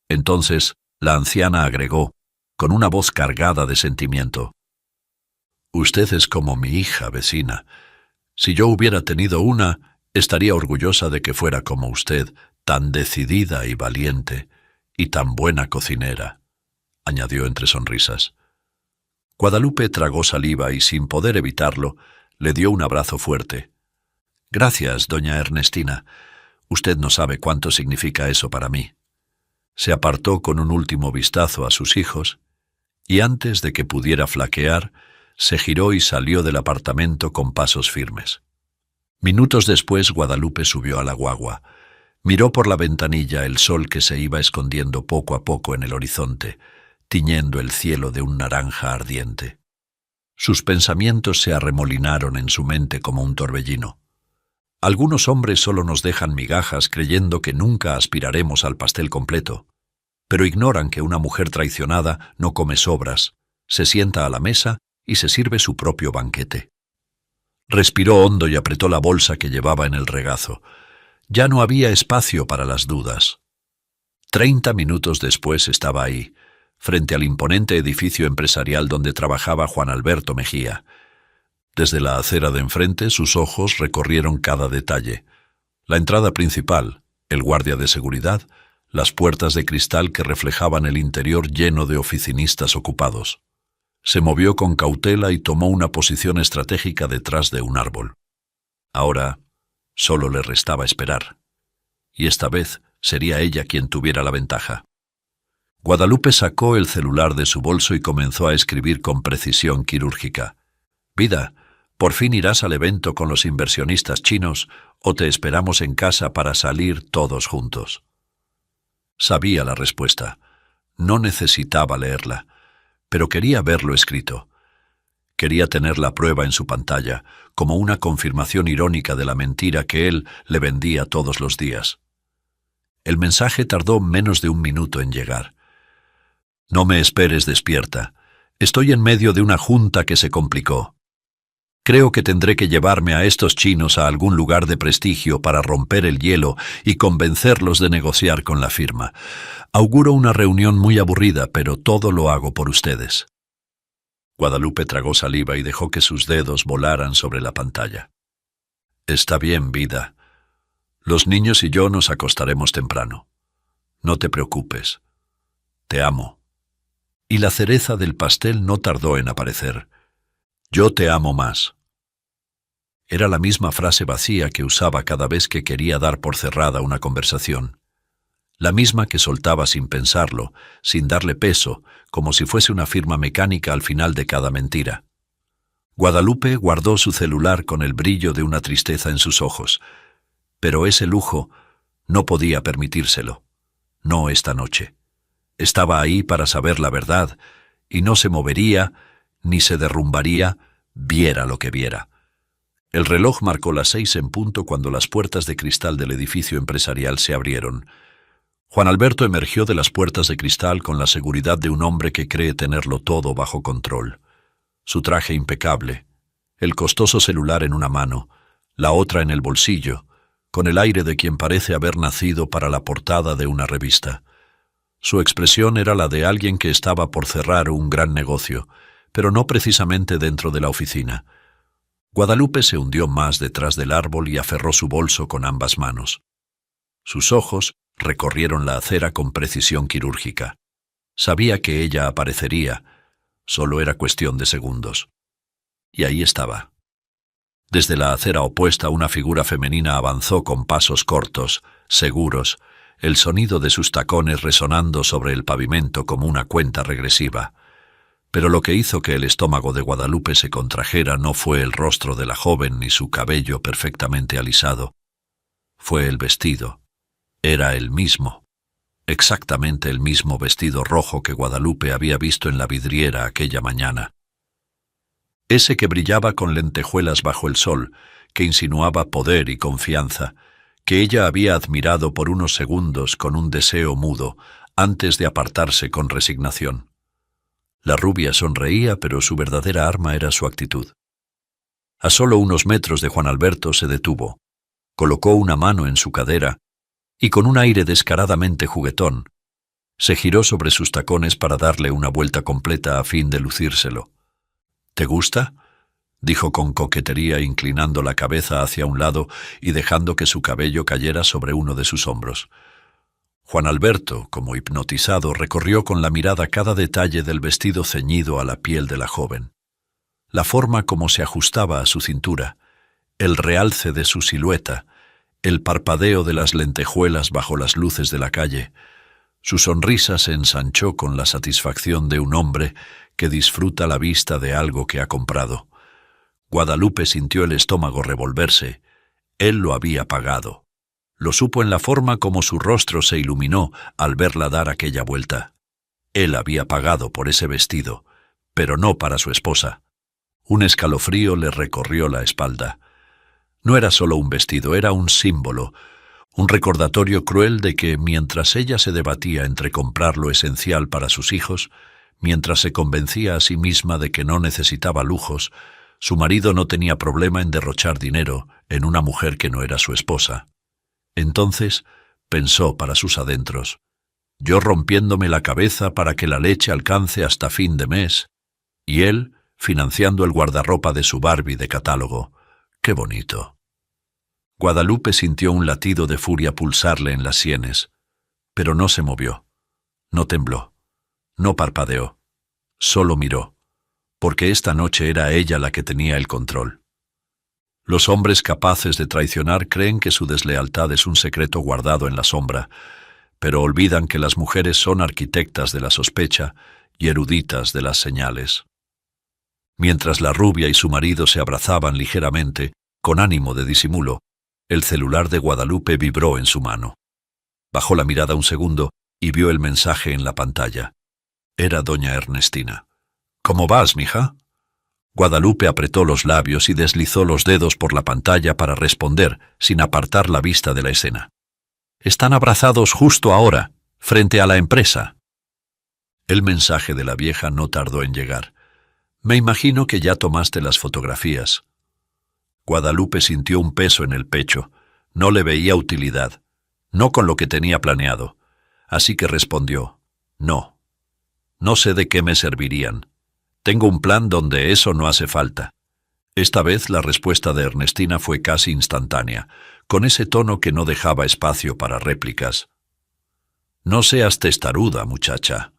Entonces la anciana agregó, con una voz cargada de sentimiento: «Usted es como mi hija, vecina. Si yo hubiera tenido una, estaría orgullosa de que fuera como usted, tan decidida y valiente, y tan buena cocinera», añadió entre sonrisas. Guadalupe tragó saliva y, sin poder evitarlo, le dio un abrazo fuerte. «Gracias, doña Ernestina. Usted no sabe cuánto significa eso para mí». Se apartó con un último vistazo a sus hijos, y antes de que pudiera flaquear, se giró y salió del apartamento con pasos firmes. Minutos después, Guadalupe subió a la guagua. Miró por la ventanilla el sol que se iba escondiendo poco a poco en el horizonte, tiñendo el cielo de un naranja ardiente. Sus pensamientos se arremolinaron en su mente como un torbellino. Algunos hombres solo nos dejan migajas creyendo que nunca aspiraremos al pastel completo, pero ignoran que una mujer traicionada no come sobras, se sienta a la mesa y se sirve su propio banquete. Respiró hondo y apretó la bolsa que llevaba en el regazo. Ya no había espacio para las dudas. 30 minutos después estaba ahí, frente al imponente edificio empresarial donde trabajaba Juan Alberto Mejía. Desde la acera de enfrente, sus ojos recorrieron cada detalle: la entrada principal, el guardia de seguridad, las puertas de cristal que reflejaban el interior lleno de oficinistas ocupados. Se movió con cautela y tomó una posición estratégica detrás de un árbol. Ahora solo le restaba esperar, y esta vez sería ella quien tuviera la ventaja. Guadalupe sacó el celular de su bolso y comenzó a escribir con precisión quirúrgica: «Vida, ¿Por fin irás al evento con los inversionistas chinos o te esperamos en casa para salir todos juntos? Sabía la respuesta. No necesitaba leerla, pero quería verlo escrito. Quería tener la prueba en su pantalla, como una confirmación irónica de la mentira que él le vendía todos los días. El mensaje tardó menos de un minuto en llegar. No me esperes despierta. Estoy en medio de una junta que se complicó. Creo que tendré que llevarme a estos chinos a algún lugar de prestigio para romper el hielo y convencerlos de negociar con la firma. Auguro una reunión muy aburrida, pero todo lo hago por ustedes. Guadalupe tragó saliva y dejó que sus dedos volaran sobre la pantalla. Está bien, vida. Los niños y yo nos acostaremos temprano. No te preocupes. Te amo. Y la cereza del pastel no tardó en aparecer. Yo te amo más. Era la misma frase vacía que usaba cada vez que quería dar por cerrada una conversación. La misma que soltaba sin pensarlo, sin darle peso, como si fuese una firma mecánica al final de cada mentira. Guadalupe guardó su celular con el brillo de una tristeza en sus ojos, pero ese lujo no podía permitírselo. No esta noche. Estaba ahí para saber la verdad, y no se movería, ni se derrumbaría, viera lo que viera. El reloj marcó las 6 en punto cuando las puertas de cristal del edificio empresarial se abrieron. Juan Alberto emergió de las puertas de cristal con la seguridad de un hombre que cree tenerlo todo bajo control. Su traje impecable, el costoso celular en una mano, la otra en el bolsillo, con el aire de quien parece haber nacido para la portada de una revista. Su expresión era la de alguien que estaba por cerrar un gran negocio, pero no precisamente dentro de la oficina. Guadalupe se hundió más detrás del árbol y aferró su bolso con ambas manos. Sus ojos recorrieron la acera con precisión quirúrgica. Sabía que ella aparecería, solo era cuestión de segundos. Y ahí estaba. Desde la acera opuesta una figura femenina avanzó con pasos cortos, seguros, el sonido de sus tacones resonando sobre el pavimento como una cuenta regresiva. Pero lo que hizo que el estómago de Guadalupe se contrajera no fue el rostro de la joven ni su cabello perfectamente alisado. Fue el vestido. Era el mismo. Exactamente el mismo vestido rojo que Guadalupe había visto en la vidriera aquella mañana. Ese que brillaba con lentejuelas bajo el sol, que insinuaba poder y confianza, que ella había admirado por unos segundos con un deseo mudo, antes de apartarse con resignación. La rubia sonreía, pero su verdadera arma era su actitud. A solo unos metros de Juan Alberto se detuvo, colocó una mano en su cadera y con un aire descaradamente juguetón, se giró sobre sus tacones para darle una vuelta completa a fin de lucírselo. ¿Te gusta?, dijo con coquetería inclinando la cabeza hacia un lado y dejando que su cabello cayera sobre uno de sus hombros. Juan Alberto, como hipnotizado, recorrió con la mirada cada detalle del vestido ceñido a la piel de la joven. La forma como se ajustaba a su cintura, el realce de su silueta, el parpadeo de las lentejuelas bajo las luces de la calle. Su sonrisa se ensanchó con la satisfacción de un hombre que disfruta la vista de algo que ha comprado. Guadalupe sintió el estómago revolverse. Él lo había pagado. Lo supo en la forma como su rostro se iluminó al verla dar aquella vuelta. Él había pagado por ese vestido, pero no para su esposa. Un escalofrío le recorrió la espalda. No era solo un vestido, era un símbolo, un recordatorio cruel de que mientras ella se debatía entre comprar lo esencial para sus hijos, mientras se convencía a sí misma de que no necesitaba lujos, su marido no tenía problema en derrochar dinero en una mujer que no era su esposa. Entonces pensó para sus adentros, yo rompiéndome la cabeza para que la leche alcance hasta fin de mes, y él financiando el guardarropa de su Barbie de catálogo. ¡Qué bonito! Guadalupe sintió un latido de furia pulsarle en las sienes, pero no se movió, no tembló, no parpadeó, solo miró, porque esta noche era ella la que tenía el control. Los hombres capaces de traicionar creen que su deslealtad es un secreto guardado en la sombra, pero olvidan que las mujeres son arquitectas de la sospecha y eruditas de las señales. Mientras la rubia y su marido se abrazaban ligeramente, con ánimo de disimulo, el celular de Guadalupe vibró en su mano. Bajó la mirada un segundo y vio el mensaje en la pantalla. Era doña Ernestina. «¿Cómo vas, mija?» Guadalupe apretó los labios y deslizó los dedos por la pantalla para responder, sin apartar la vista de la escena. «Están abrazados justo ahora, frente a la empresa». El mensaje de la vieja no tardó en llegar. «Me imagino que ya tomaste las fotografías». Guadalupe sintió un peso en el pecho. No le veía utilidad, no con lo que tenía planeado. Así que respondió: «No. No sé de qué me servirían. Tengo un plan donde eso no hace falta». Esta vez la respuesta de Ernestina fue casi instantánea, con ese tono que no dejaba espacio para réplicas. «No seas testaruda, muchacha.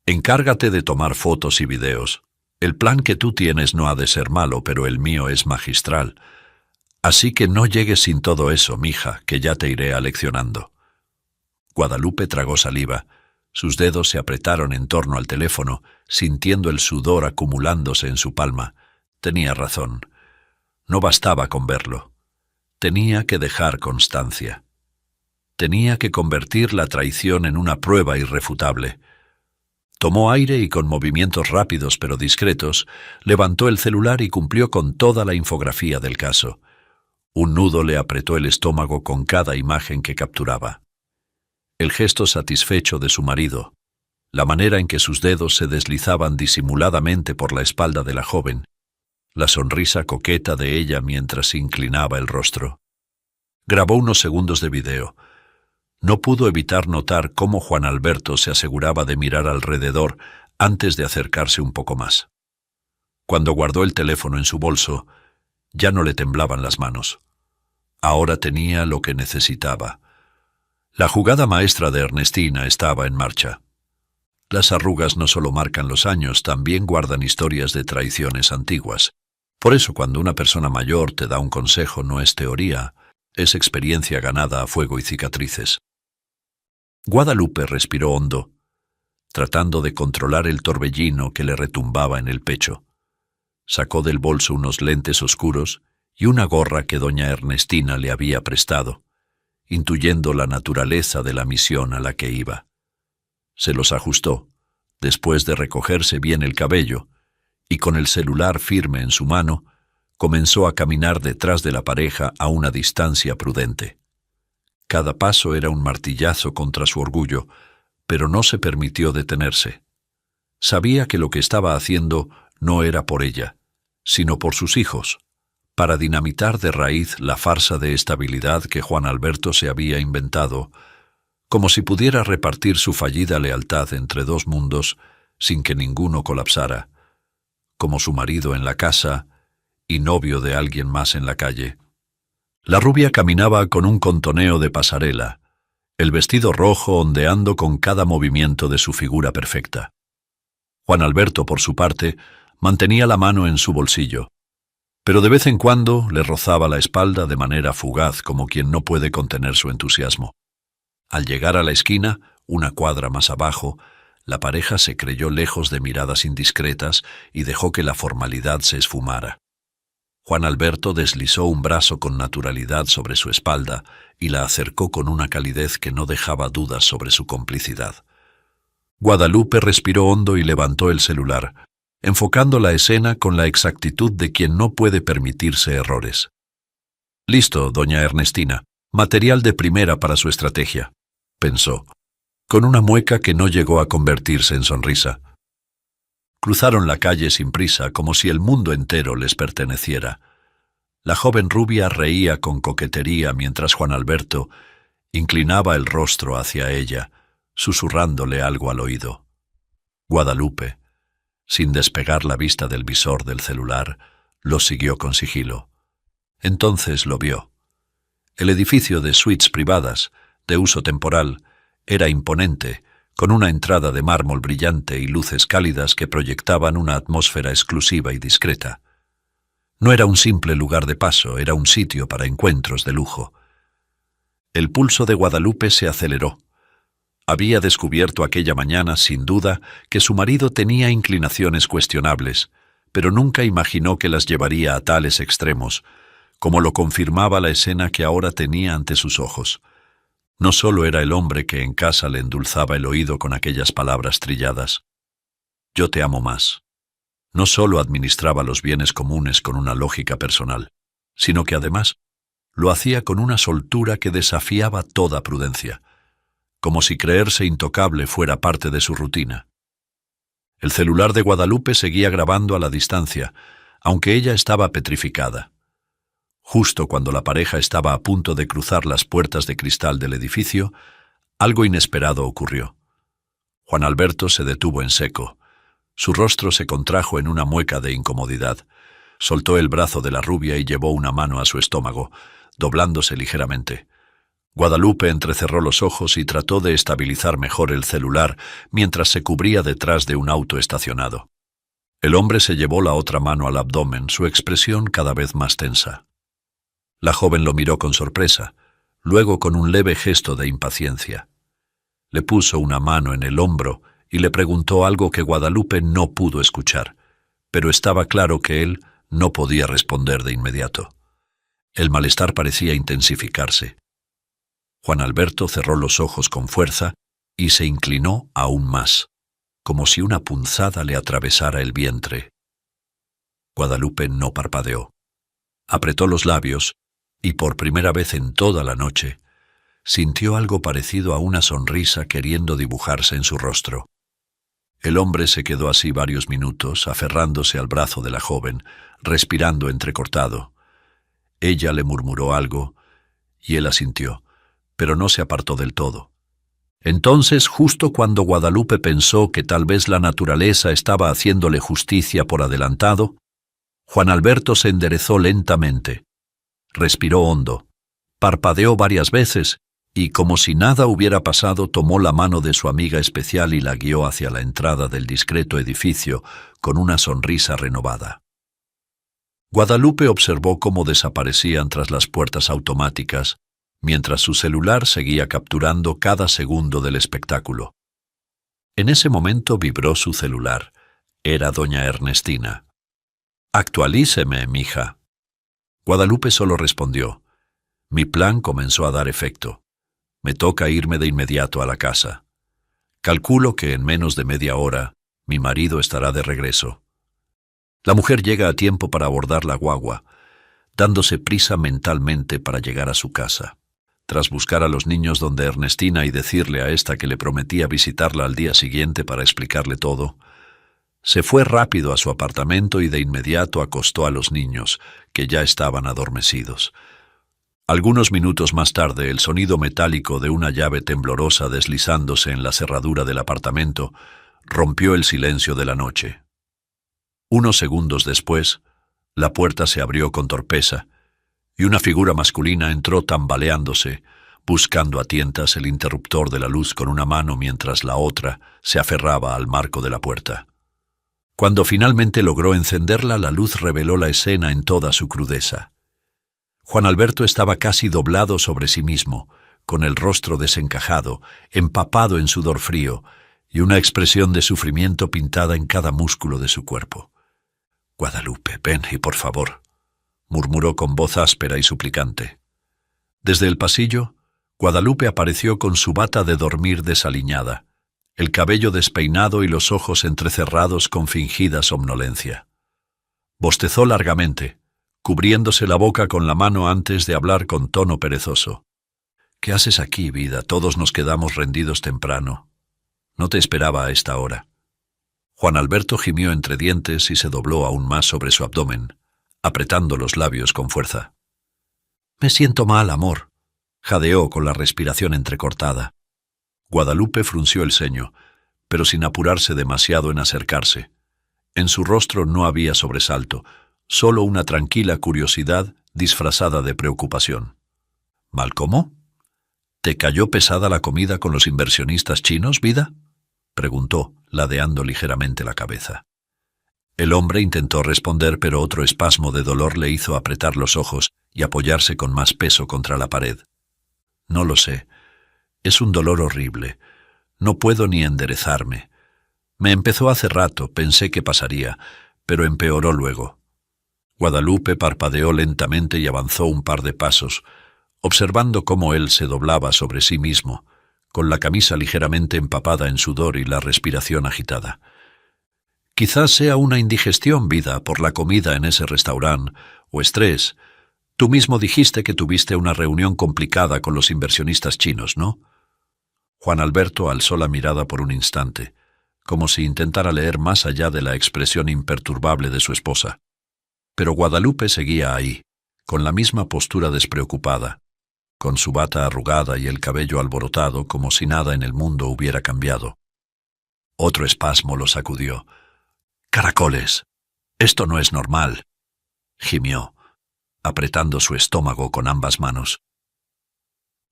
Encárgate de tomar fotos y videos. El plan que tú tienes no ha de ser malo, pero el mío es magistral. Así que no llegues sin todo eso, mija, que ya te iré aleccionando». Guadalupe tragó saliva. Sus dedos se apretaron en torno al teléfono, sintiendo el sudor acumulándose en su palma. Tenía razón. No bastaba con verlo. Tenía que dejar constancia. Tenía que convertir la traición en una prueba irrefutable. Tomó aire y con movimientos rápidos pero discretos, levantó el celular y cumplió con toda la infografía del caso. Un nudo le apretó el estómago con cada imagen que capturaba. El gesto satisfecho de su marido, la manera en que sus dedos se deslizaban disimuladamente por la espalda de la joven, la sonrisa coqueta de ella mientras inclinaba el rostro. Grabó unos segundos de video. No pudo evitar notar cómo Juan Alberto se aseguraba de mirar alrededor antes de acercarse un poco más. Cuando guardó el teléfono en su bolso, ya no le temblaban las manos. Ahora tenía lo que necesitaba. La jugada maestra de Ernestina estaba en marcha. Las arrugas no solo marcan los años, también guardan historias de traiciones antiguas. Por eso cuando una persona mayor te da un consejo no es teoría, es experiencia ganada a fuego y cicatrices. Guadalupe respiró hondo, tratando de controlar el torbellino que le retumbaba en el pecho. Sacó del bolso unos lentes oscuros y una gorra que doña Ernestina le había prestado, intuyendo la naturaleza de la misión a la que iba. Se los ajustó, después de recogerse bien el cabello, y con el celular firme en su mano, comenzó a caminar detrás de la pareja a una distancia prudente. Cada paso era un martillazo contra su orgullo, pero no se permitió detenerse. Sabía que lo que estaba haciendo no era por ella, sino por sus hijos, para dinamitar de raíz la farsa de estabilidad que Juan Alberto se había inventado, como si pudiera repartir su fallida lealtad entre dos mundos sin que ninguno colapsara, como su marido en la casa y novio de alguien más en la calle. La rubia caminaba con un contoneo de pasarela, el vestido rojo ondeando con cada movimiento de su figura perfecta. Juan Alberto, por su parte, mantenía la mano en su bolsillo, pero de vez en cuando le rozaba la espalda de manera fugaz como quien no puede contener su entusiasmo. Al llegar a la esquina, una cuadra más abajo, la pareja se creyó lejos de miradas indiscretas y dejó que la formalidad se esfumara. Juan Alberto deslizó un brazo con naturalidad sobre su espalda y la acercó con una calidez que no dejaba dudas sobre su complicidad. Guadalupe respiró hondo y levantó el celular, enfocando la escena con la exactitud de quien no puede permitirse errores. «Listo, doña Ernestina, material de primera para su estrategia», pensó, con una mueca que no llegó a convertirse en sonrisa. Cruzaron la calle sin prisa, como si el mundo entero les perteneciera. La joven rubia reía con coquetería mientras Juan Alberto inclinaba el rostro hacia ella, susurrándole algo al oído. Guadalupe, sin despegar la vista del visor del celular, lo siguió con sigilo. Entonces lo vio. El edificio de suites privadas, de uso temporal, era imponente, con una entrada de mármol brillante y luces cálidas que proyectaban una atmósfera exclusiva y discreta. No era un simple lugar de paso, era un sitio para encuentros de lujo. El pulso de Guadalupe se aceleró. Había descubierto aquella mañana, sin duda, que su marido tenía inclinaciones cuestionables, pero nunca imaginó que las llevaría a tales extremos, como lo confirmaba la escena que ahora tenía ante sus ojos. No solo era el hombre que en casa le endulzaba el oído con aquellas palabras trilladas. Yo te amo más. No solo administraba los bienes comunes con una lógica personal, sino que además lo hacía con una soltura que desafiaba toda prudencia, como si creerse intocable fuera parte de su rutina. El celular de Guadalupe seguía grabando a la distancia, aunque ella estaba petrificada. Justo cuando la pareja estaba a punto de cruzar las puertas de cristal del edificio, algo inesperado ocurrió. Juan Alberto se detuvo en seco. Su rostro se contrajo en una mueca de incomodidad. Soltó el brazo de la rubia y llevó una mano a su estómago, doblándose ligeramente. Guadalupe entrecerró los ojos y trató de estabilizar mejor el celular mientras se cubría detrás de un auto estacionado. El hombre se llevó la otra mano al abdomen, su expresión cada vez más tensa. La joven lo miró con sorpresa, luego con un leve gesto de impaciencia. Le puso una mano en el hombro y le preguntó algo que Guadalupe no pudo escuchar, pero estaba claro que él no podía responder de inmediato. El malestar parecía intensificarse. Juan Alberto cerró los ojos con fuerza y se inclinó aún más, como si una punzada le atravesara el vientre. Guadalupe no parpadeó. Apretó los labios y por primera vez en toda la noche sintió algo parecido a una sonrisa queriendo dibujarse en su rostro. El hombre se quedó así varios minutos, aferrándose al brazo de la joven, respirando entrecortado. Ella le murmuró algo y él asintió, pero no se apartó del todo. Entonces, justo cuando Guadalupe pensó que tal vez la naturaleza estaba haciéndole justicia por adelantado, Juan Alberto se enderezó lentamente, respiró hondo, parpadeó varias veces y, como si nada hubiera pasado, tomó la mano de su amiga especial y la guió hacia la entrada del discreto edificio con una sonrisa renovada. Guadalupe observó cómo desaparecían tras las puertas automáticas, mientras su celular seguía capturando cada segundo del espectáculo. En ese momento vibró su celular. Era doña Ernestina. «Actualíceme, mija». Guadalupe solo respondió. Mi plan comenzó a dar efecto. Me toca irme de inmediato a la casa. Calculo que en menos de media hora mi marido estará de regreso. La mujer llega a tiempo para abordar la guagua, dándose prisa mentalmente para llegar a su casa. Tras buscar a los niños donde Ernestina y decirle a esta que le prometía visitarla al día siguiente para explicarle todo, se fue rápido a su apartamento y de inmediato acostó a los niños, que ya estaban adormecidos. Algunos minutos más tarde, el sonido metálico de una llave temblorosa deslizándose en la cerradura del apartamento rompió el silencio de la noche. Unos segundos después, la puerta se abrió con torpeza y una figura masculina entró tambaleándose, buscando a tientas el interruptor de la luz con una mano mientras la otra se aferraba al marco de la puerta. Cuando finalmente logró encenderla, la luz reveló la escena en toda su crudeza. Juan Alberto estaba casi doblado sobre sí mismo, con el rostro desencajado, empapado en sudor frío, y una expresión de sufrimiento pintada en cada músculo de su cuerpo. «Guadalupe, ven y por favor», murmuró con voz áspera y suplicante. Desde el pasillo, Guadalupe apareció con su bata de dormir desaliñada, el cabello despeinado y los ojos entrecerrados con fingida somnolencia. Bostezó largamente, cubriéndose la boca con la mano antes de hablar con tono perezoso. «¿Qué haces aquí, vida? Todos nos quedamos rendidos temprano. No te esperaba a esta hora». Juan Alberto gimió entre dientes y se dobló aún más sobre su abdomen, apretando los labios con fuerza. «Me siento mal, amor», jadeó con la respiración entrecortada. Guadalupe frunció el ceño, pero sin apurarse demasiado en acercarse. En su rostro no había sobresalto, solo una tranquila curiosidad disfrazada de preocupación. «¿Mal cómo? ¿Te cayó pesada la comida con los inversionistas chinos, vida?», preguntó, ladeando ligeramente la cabeza. El hombre intentó responder, pero otro espasmo de dolor le hizo apretar los ojos y apoyarse con más peso contra la pared. «No lo sé. Es un dolor horrible. No puedo ni enderezarme. Me empezó hace rato, pensé que pasaría, pero empeoró luego. Guadalupe parpadeó lentamente y avanzó un par de pasos, observando cómo él se doblaba sobre sí mismo, con la camisa ligeramente empapada en sudor y la respiración agitada. «Quizás sea una indigestión, vida, por la comida en ese restaurante, o estrés. Tú mismo dijiste que tuviste una reunión complicada con los inversionistas chinos, ¿no?» Juan Alberto alzó la mirada por un instante, como si intentara leer más allá de la expresión imperturbable de su esposa. Pero Guadalupe seguía ahí, con la misma postura despreocupada, con su bata arrugada y el cabello alborotado como si nada en el mundo hubiera cambiado. Otro espasmo lo sacudió. «Caracoles, esto no es normal», gimió, apretando su estómago con ambas manos.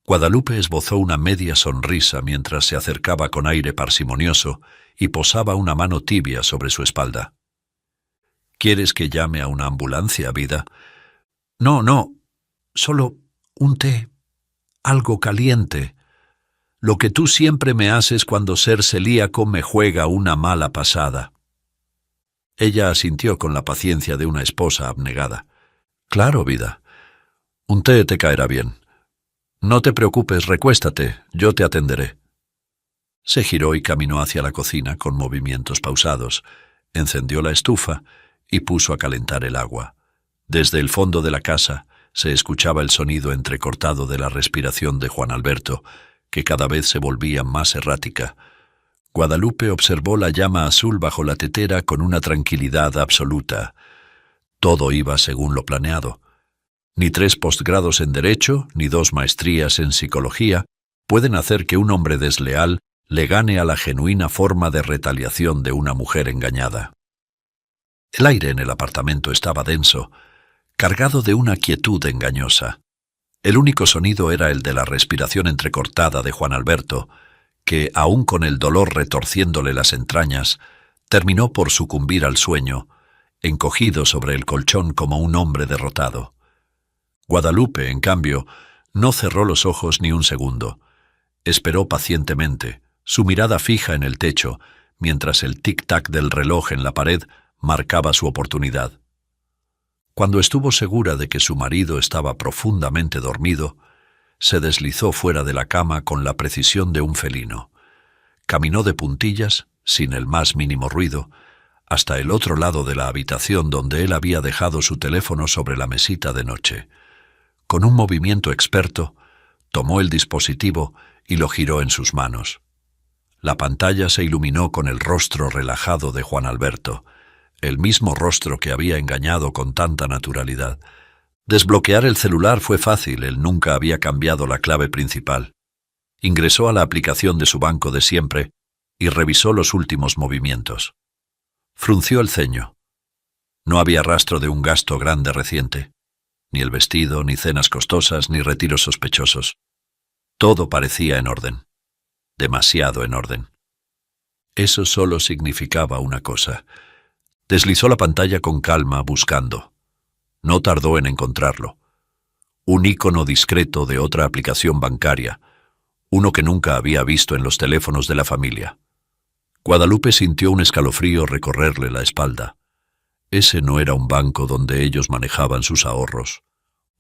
Guadalupe esbozó una media sonrisa mientras se acercaba con aire parsimonioso y posaba una mano tibia sobre su espalda. «¿Quieres que llame a una ambulancia, vida?» No, solo un té, algo caliente. Lo que tú siempre me haces cuando ser celíaco me juega una mala pasada». Ella asintió con la paciencia de una esposa abnegada. «Claro, vida. Un té te caerá bien. No te preocupes, recuéstate, yo te atenderé». Se giró y caminó hacia la cocina con movimientos pausados, encendió la estufa y puso a calentar el agua. Desde el fondo de la casa se escuchaba el sonido entrecortado de la respiración de Juan Alberto, que cada vez se volvía más errática. Guadalupe observó la llama azul bajo la tetera con una tranquilidad absoluta. Todo iba según lo planeado. Ni 3 postgrados en Derecho, ni 2 maestrías en Psicología pueden hacer que un hombre desleal le gane a la genuina forma de retaliación de una mujer engañada. El aire en el apartamento estaba denso, cargado de una quietud engañosa. El único sonido era el de la respiración entrecortada de Juan Alberto, que, aun con el dolor retorciéndole las entrañas, terminó por sucumbir al sueño, encogido sobre el colchón como un hombre derrotado. Guadalupe, en cambio, no cerró los ojos ni un segundo. Esperó pacientemente, su mirada fija en el techo, mientras el tic-tac del reloj en la pared marcaba su oportunidad. Cuando estuvo segura de que su marido estaba profundamente dormido, se deslizó fuera de la cama con la precisión de un felino. Caminó de puntillas, sin el más mínimo ruido, hasta el otro lado de la habitación donde él había dejado su teléfono sobre la mesita de noche. Con un movimiento experto, tomó el dispositivo y lo giró en sus manos. La pantalla se iluminó con el rostro relajado de Juan Alberto, el mismo rostro que había engañado con tanta naturalidad. Desbloquear el celular fue fácil, él nunca había cambiado la clave principal. Ingresó a la aplicación de su banco de siempre y revisó los últimos movimientos. Frunció el ceño. No había rastro de un gasto grande reciente, ni el vestido, ni cenas costosas, ni retiros sospechosos. Todo parecía en orden, demasiado en orden. Eso solo significaba una cosa. Deslizó la pantalla con calma, buscando. No tardó en encontrarlo. Un icono discreto de otra aplicación bancaria, uno que nunca había visto en los teléfonos de la familia. Guadalupe sintió un escalofrío recorrerle la espalda. Ese no era un banco donde ellos manejaban sus ahorros,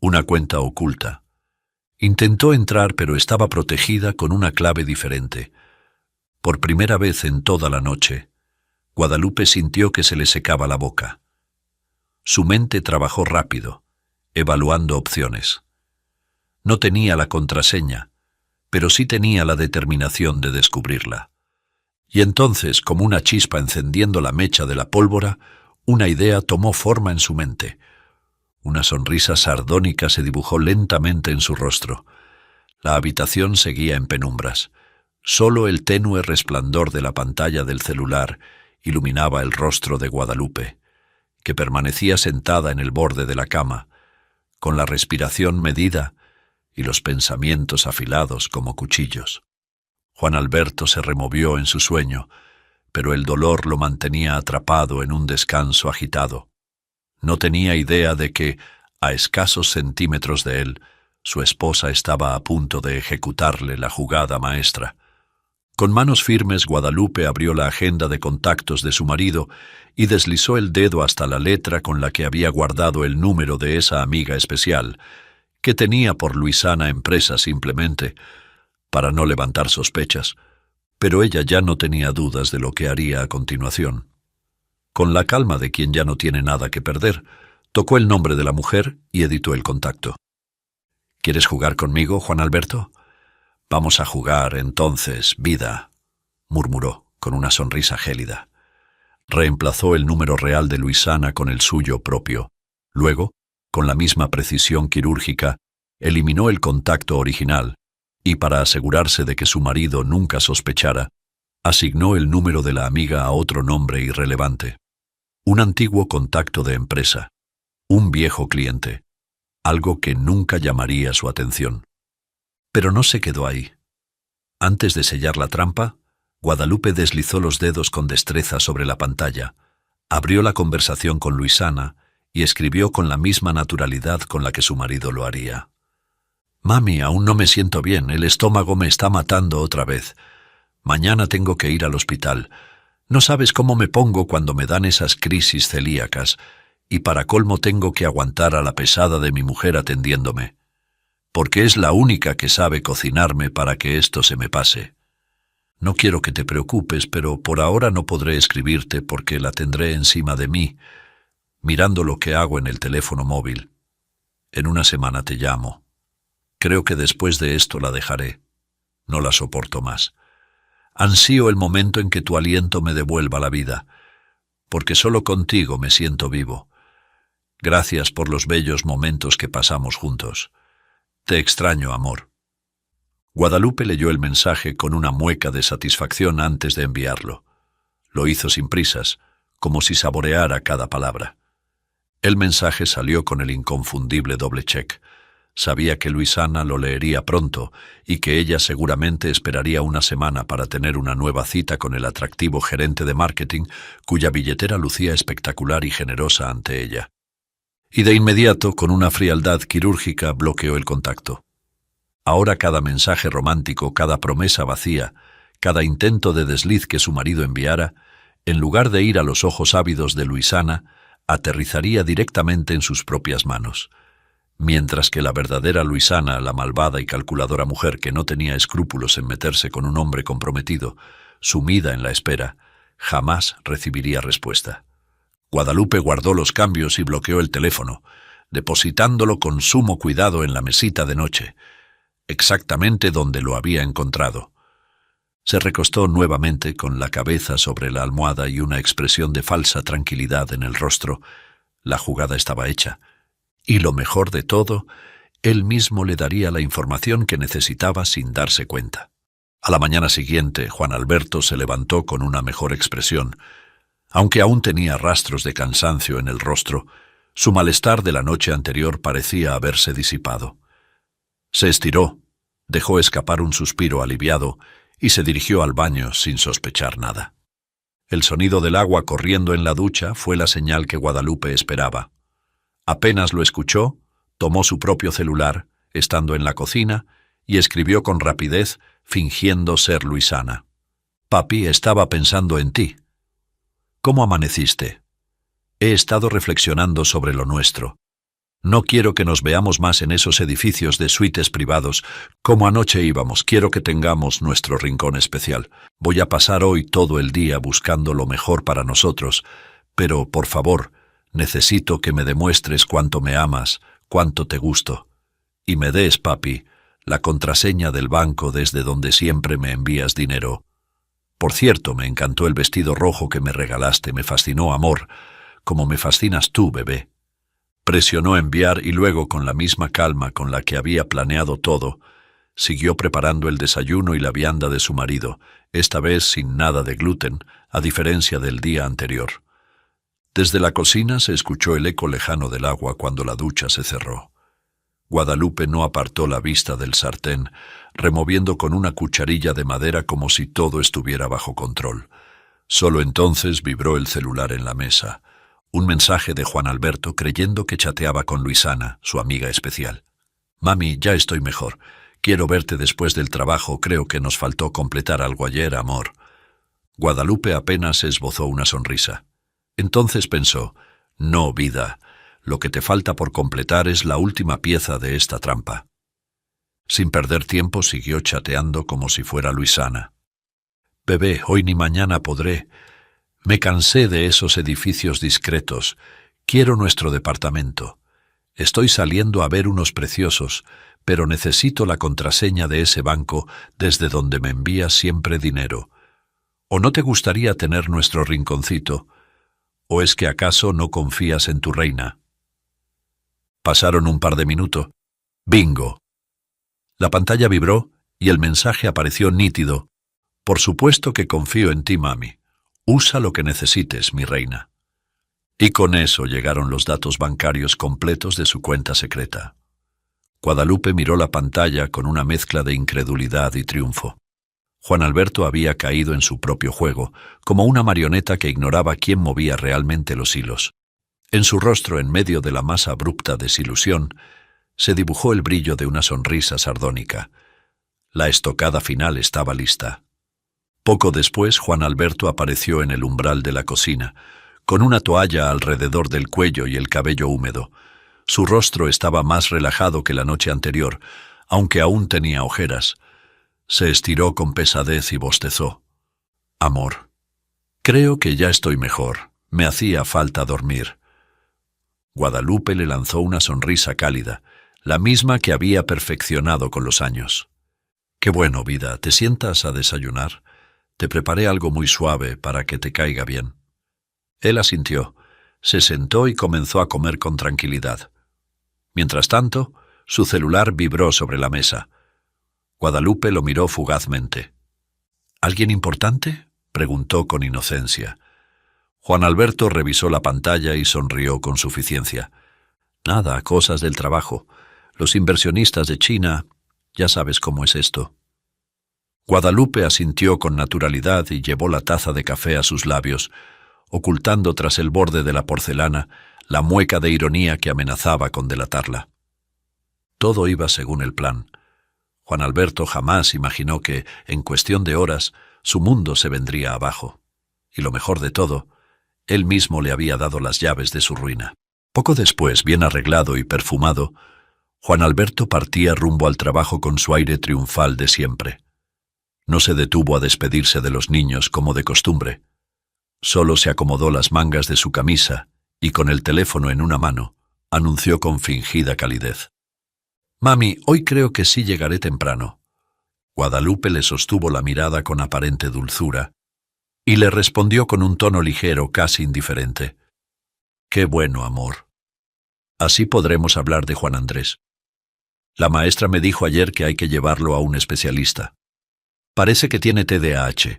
una cuenta oculta. Intentó entrar, pero estaba protegida con una clave diferente. Por primera vez en toda la noche, Guadalupe sintió que se le secaba la boca. Su mente trabajó rápido, evaluando opciones. No tenía la contraseña, pero sí tenía la determinación de descubrirla. Y entonces, como una chispa encendiendo la mecha de la pólvora, una idea tomó forma en su mente. Una sonrisa sardónica se dibujó lentamente en su rostro. La habitación seguía en penumbras. Solo el tenue resplandor de la pantalla del celular iluminaba el rostro de Guadalupe, que permanecía sentada en el borde de la cama, con la respiración medida y los pensamientos afilados como cuchillos. Juan Alberto se removió en su sueño, pero el dolor lo mantenía atrapado en un descanso agitado. No tenía idea de que, a escasos centímetros de él, su esposa estaba a punto de ejecutarle la jugada maestra. Con manos firmes, Guadalupe abrió la agenda de contactos de su marido y deslizó el dedo hasta la letra con la que había guardado el número de esa amiga especial, que tenía por Luisana Empresa simplemente, para no levantar sospechas, pero ella ya no tenía dudas de lo que haría a continuación. Con la calma de quien ya no tiene nada que perder, tocó el nombre de la mujer y editó el contacto. ¿Quieres jugar conmigo, Juan Alberto? Vamos a jugar, entonces, vida, murmuró, con una sonrisa gélida. Reemplazó el número real de Luisana con el suyo propio. Luego, con la misma precisión quirúrgica, eliminó el contacto original y, para asegurarse de que su marido nunca sospechara, asignó el número de la amiga a otro nombre irrelevante. Un antiguo contacto de empresa, un viejo cliente, algo que nunca llamaría su atención. Pero no se quedó ahí. Antes de sellar la trampa, Guadalupe deslizó los dedos con destreza sobre la pantalla, abrió la conversación con Luisana y escribió con la misma naturalidad con la que su marido lo haría. «Mami, aún no me siento bien, el estómago me está matando otra vez. Mañana tengo que ir al hospital. No sabes cómo me pongo cuando me dan esas crisis celíacas, y para colmo tengo que aguantar a la pesada de mi mujer atendiéndome, porque es la única que sabe cocinarme para que esto se me pase. No quiero que te preocupes, pero por ahora no podré escribirte porque la tendré encima de mí, mirando lo que hago en el teléfono móvil. En una semana te llamo. Creo que después de esto la dejaré. No la soporto más. Ansío el momento en que tu aliento me devuelva la vida, porque solo contigo me siento vivo. Gracias por los bellos momentos que pasamos juntos. Te extraño, amor». Guadalupe leyó el mensaje con una mueca de satisfacción antes de enviarlo. Lo hizo sin prisas, como si saboreara cada palabra. El mensaje salió con el inconfundible doble check. Sabía que Luisana lo leería pronto y que ella seguramente esperaría una semana para tener una nueva cita con el atractivo gerente de marketing, cuya billetera lucía espectacular y generosa ante ella. Y de inmediato, con una frialdad quirúrgica, bloqueó el contacto. Ahora cada mensaje romántico, cada promesa vacía, cada intento de desliz que su marido enviara, en lugar de ir a los ojos ávidos de Luisana, aterrizaría directamente en sus propias manos. Mientras que la verdadera Luisana, la malvada y calculadora mujer que no tenía escrúpulos en meterse con un hombre comprometido, sumida en la espera, jamás recibiría respuesta. Guadalupe guardó los cambios y bloqueó el teléfono, depositándolo con sumo cuidado en la mesita de noche, exactamente donde lo había encontrado. Se recostó nuevamente con la cabeza sobre la almohada y una expresión de falsa tranquilidad en el rostro. La jugada estaba hecha. Y lo mejor de todo, él mismo le daría la información que necesitaba sin darse cuenta. A la mañana siguiente, Juan Alberto se levantó con una mejor expresión. Aunque aún tenía rastros de cansancio en el rostro, su malestar de la noche anterior parecía haberse disipado. Se estiró, dejó escapar un suspiro aliviado y se dirigió al baño sin sospechar nada. El sonido del agua corriendo en la ducha fue la señal que Guadalupe esperaba. Apenas lo escuchó, tomó su propio celular, estando en la cocina, y escribió con rapidez, fingiendo ser Luisana. «Papi, estaba pensando en ti. ¿Cómo amaneciste? He estado reflexionando sobre lo nuestro. No quiero que nos veamos más en esos edificios de suites privados, como anoche íbamos. Quiero que tengamos nuestro rincón especial. Voy a pasar hoy todo el día buscando lo mejor para nosotros, pero, por favor, necesito que me demuestres cuánto me amas, cuánto te gusto. Y me des, papi, la contraseña del banco desde donde siempre me envías dinero. Por cierto, me encantó el vestido rojo que me regalaste, me fascinó, amor, como me fascinas tú, bebé». Presionó enviar y luego, con la misma calma con la que había planeado todo, siguió preparando el desayuno y la vianda de su marido, esta vez sin nada de gluten, a diferencia del día anterior. Desde la cocina se escuchó el eco lejano del agua cuando la ducha se cerró. Guadalupe no apartó la vista del sartén, removiendo con una cucharilla de madera como si todo estuviera bajo control. Solo entonces vibró el celular en la mesa. Un mensaje de Juan Alberto creyendo que chateaba con Luisana, su amiga especial. «Mami, ya estoy mejor. Quiero verte después del trabajo, creo que nos faltó completar algo ayer, amor. Guadalupe apenas esbozó una sonrisa. Entonces pensó, no, vida, lo que te falta por completar es la última pieza de esta trampa. Sin perder tiempo siguió chateando como si fuera Luisana. Bebé, hoy ni mañana podré. Me cansé de esos edificios discretos. Quiero nuestro departamento. Estoy saliendo a ver unos preciosos, pero necesito la contraseña de ese banco desde donde me envías siempre dinero. ¿O no te gustaría tener nuestro rinconcito? ¿O es que acaso no confías en tu reina? Pasaron un par de minutos. ¡Bingo! La pantalla vibró y el mensaje apareció nítido. Por supuesto que confío en ti, mami. Usa lo que necesites, mi reina. Y con eso llegaron los datos bancarios completos de su cuenta secreta. Guadalupe miró la pantalla con una mezcla de incredulidad y triunfo. Juan Alberto había caído en su propio juego, como una marioneta que ignoraba quién movía realmente los hilos. En su rostro, en medio de la más abrupta desilusión, se dibujó el brillo de una sonrisa sardónica. La estocada final estaba lista. Poco después, Juan Alberto apareció en el umbral de la cocina, con una toalla alrededor del cuello y el cabello húmedo. Su rostro estaba más relajado que la noche anterior, aunque aún tenía ojeras. Se estiró con pesadez y bostezó. Amor, creo que ya estoy mejor. Me hacía falta dormir. Guadalupe le lanzó una sonrisa cálida, la misma que había perfeccionado con los años. Qué bueno, vida, ¿te sientas a desayunar? Te preparé algo muy suave para que te caiga bien. Él asintió, se sentó y comenzó a comer con tranquilidad. Mientras tanto, su celular vibró sobre la mesa. Guadalupe lo miró fugazmente. ¿Alguien importante?, preguntó con inocencia. Juan Alberto revisó la pantalla y sonrió con suficiencia. Nada, cosas del trabajo. Los inversionistas de China, ya sabes cómo es esto. Guadalupe asintió con naturalidad y llevó la taza de café a sus labios, ocultando tras el borde de la porcelana la mueca de ironía que amenazaba con delatarla. Todo iba según el plan. Juan Alberto jamás imaginó que, en cuestión de horas, su mundo se vendría abajo. Y lo mejor de todo, él mismo le había dado las llaves de su ruina. Poco después, bien arreglado y perfumado, Juan Alberto partía rumbo al trabajo con su aire triunfal de siempre. No se detuvo a despedirse de los niños como de costumbre. Solo se acomodó las mangas de su camisa y, con el teléfono en una mano, anunció con fingida calidez. «Mami, hoy creo que sí llegaré temprano». Guadalupe le sostuvo la mirada con aparente dulzura y le respondió con un tono ligero, casi indiferente. «Qué bueno, amor. Así podremos hablar de Juan Andrés. La maestra me dijo ayer que hay que llevarlo a un especialista. Parece que tiene TDAH».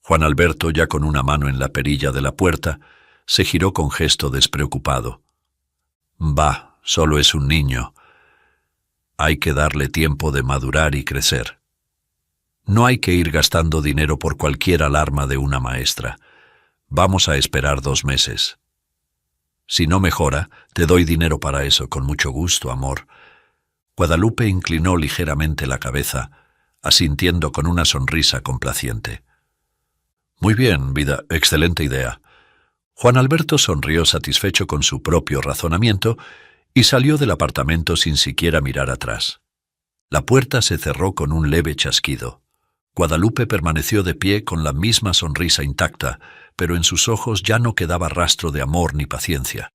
Juan Alberto, ya con una mano en la perilla de la puerta, se giró con gesto despreocupado. «Bah, solo es un niño. Hay que darle tiempo de madurar y crecer. No hay que ir gastando dinero por cualquier alarma de una maestra. Vamos a esperar 2 meses. Si no mejora, te doy dinero para eso, con mucho gusto, amor». Guadalupe inclinó ligeramente la cabeza, asintiendo con una sonrisa complaciente. «Muy bien, vida, excelente idea». Juan Alberto sonrió satisfecho con su propio razonamiento y salió del apartamento sin siquiera mirar atrás. La puerta se cerró con un leve chasquido. Guadalupe permaneció de pie con la misma sonrisa intacta, pero en sus ojos ya no quedaba rastro de amor ni paciencia.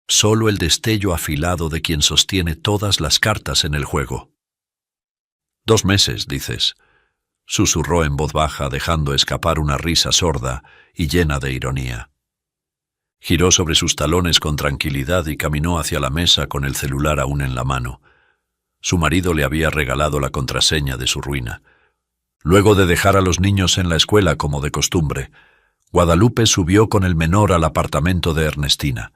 Solo el destello afilado de quien sostiene todas las cartas en el juego. 2 meses, dices, susurró en voz baja, dejando escapar una risa sorda y llena de ironía. Giró sobre sus talones con tranquilidad y caminó hacia la mesa con el celular aún en la mano. Su marido le había regalado la contraseña de su ruina. Luego de dejar a los niños en la escuela como de costumbre, Guadalupe subió con el menor al apartamento de Ernestina,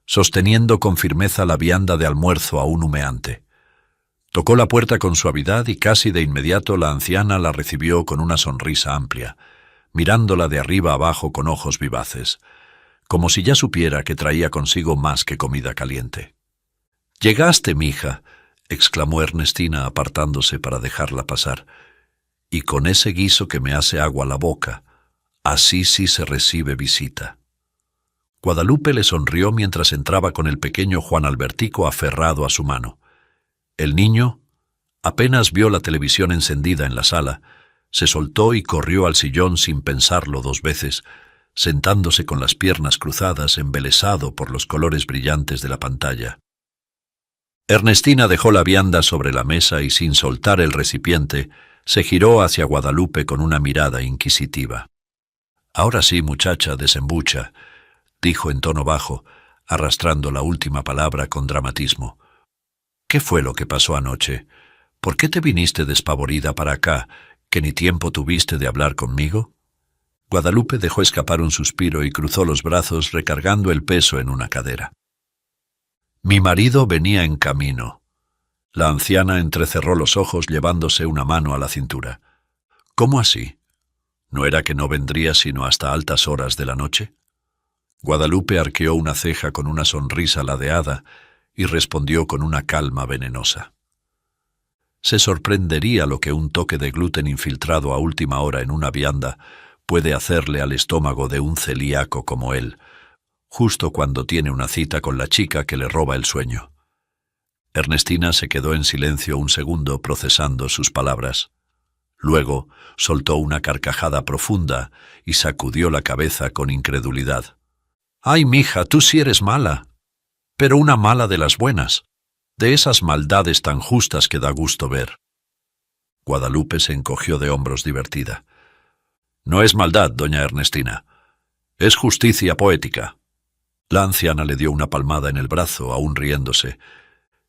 sosteniendo con firmeza la vianda de almuerzo aún humeante. Tocó la puerta con suavidad y casi de inmediato la anciana la recibió con una sonrisa amplia, mirándola de arriba abajo con ojos vivaces, como si ya supiera que traía consigo más que comida caliente. «Llegaste, mija. exclamó Ernestina apartándose para dejarla pasar. «Y con ese guiso que me hace agua la boca, así sí se recibe visita». Guadalupe le sonrió mientras entraba con el pequeño Juan Albertico aferrado a su mano. El niño, apenas vio la televisión encendida en la sala, se soltó y corrió al sillón sin pensarlo 2 veces, sentándose con las piernas cruzadas, embelesado por los colores brillantes de la pantalla. Ernestina dejó la vianda sobre la mesa y, sin soltar el recipiente, se giró hacia Guadalupe con una mirada inquisitiva. «Ahora sí, muchacha, desembucha», dijo en tono bajo, arrastrando la última palabra con dramatismo. «¿Qué fue lo que pasó anoche? ¿Por qué te viniste despavorida para acá, que ni tiempo tuviste de hablar conmigo?» Guadalupe dejó escapar un suspiro y cruzó los brazos recargando el peso en una cadera. «Mi marido venía en camino». La anciana entrecerró los ojos llevándose una mano a la cintura. «¿Cómo así? ¿No era que no vendría sino hasta altas horas de la noche?» Guadalupe arqueó una ceja con una sonrisa ladeada y respondió con una calma venenosa. Se sorprendería lo que un toque de gluten infiltrado a última hora en una vianda puede hacerle al estómago de un celíaco como él, justo cuando tiene una cita con la chica que le roba el sueño. Ernestina se quedó en silencio un segundo procesando sus palabras. Luego soltó una carcajada profunda y sacudió la cabeza con incredulidad. «Ay, mija, tú sí eres mala, pero una mala de las buenas, de esas maldades tan justas que da gusto ver». Guadalupe se encogió de hombros divertida. «No es maldad, doña Ernestina, es justicia poética». La anciana le dio una palmada en el brazo, aún riéndose.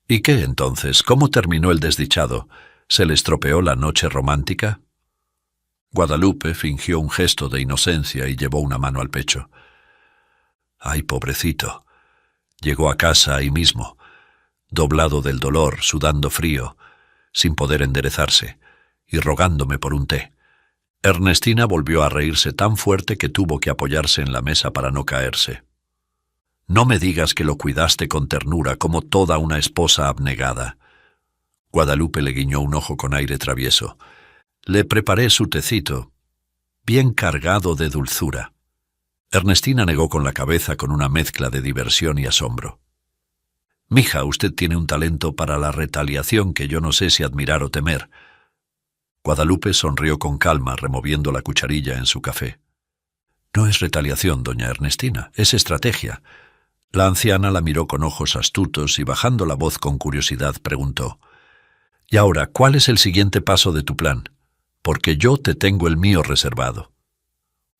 «¿Y qué entonces? ¿Cómo terminó el desdichado? ¿Se le estropeó la noche romántica?» Guadalupe fingió un gesto de inocencia y llevó una mano al pecho. «Ay, pobrecito. Llegó a casa ahí mismo, doblado del dolor, sudando frío, sin poder enderezarse, y rogándome por un té». Ernestina volvió a reírse tan fuerte que tuvo que apoyarse en la mesa para no caerse. «No me digas que lo cuidaste con ternura como toda una esposa abnegada». Guadalupe le guiñó un ojo con aire travieso. «Le preparé su tecito, bien cargado de dulzura». Ernestina negó con la cabeza con una mezcla de diversión y asombro. «Mija, usted tiene un talento para la retaliación que yo no sé si admirar o temer». Guadalupe sonrió con calma, removiendo la cucharilla en su café. «No es retaliación, doña Ernestina, es estrategia». La anciana la miró con ojos astutos y, bajando la voz con curiosidad, preguntó: «Y ahora, ¿cuál es el siguiente paso de tu plan? Porque yo te tengo el mío reservado».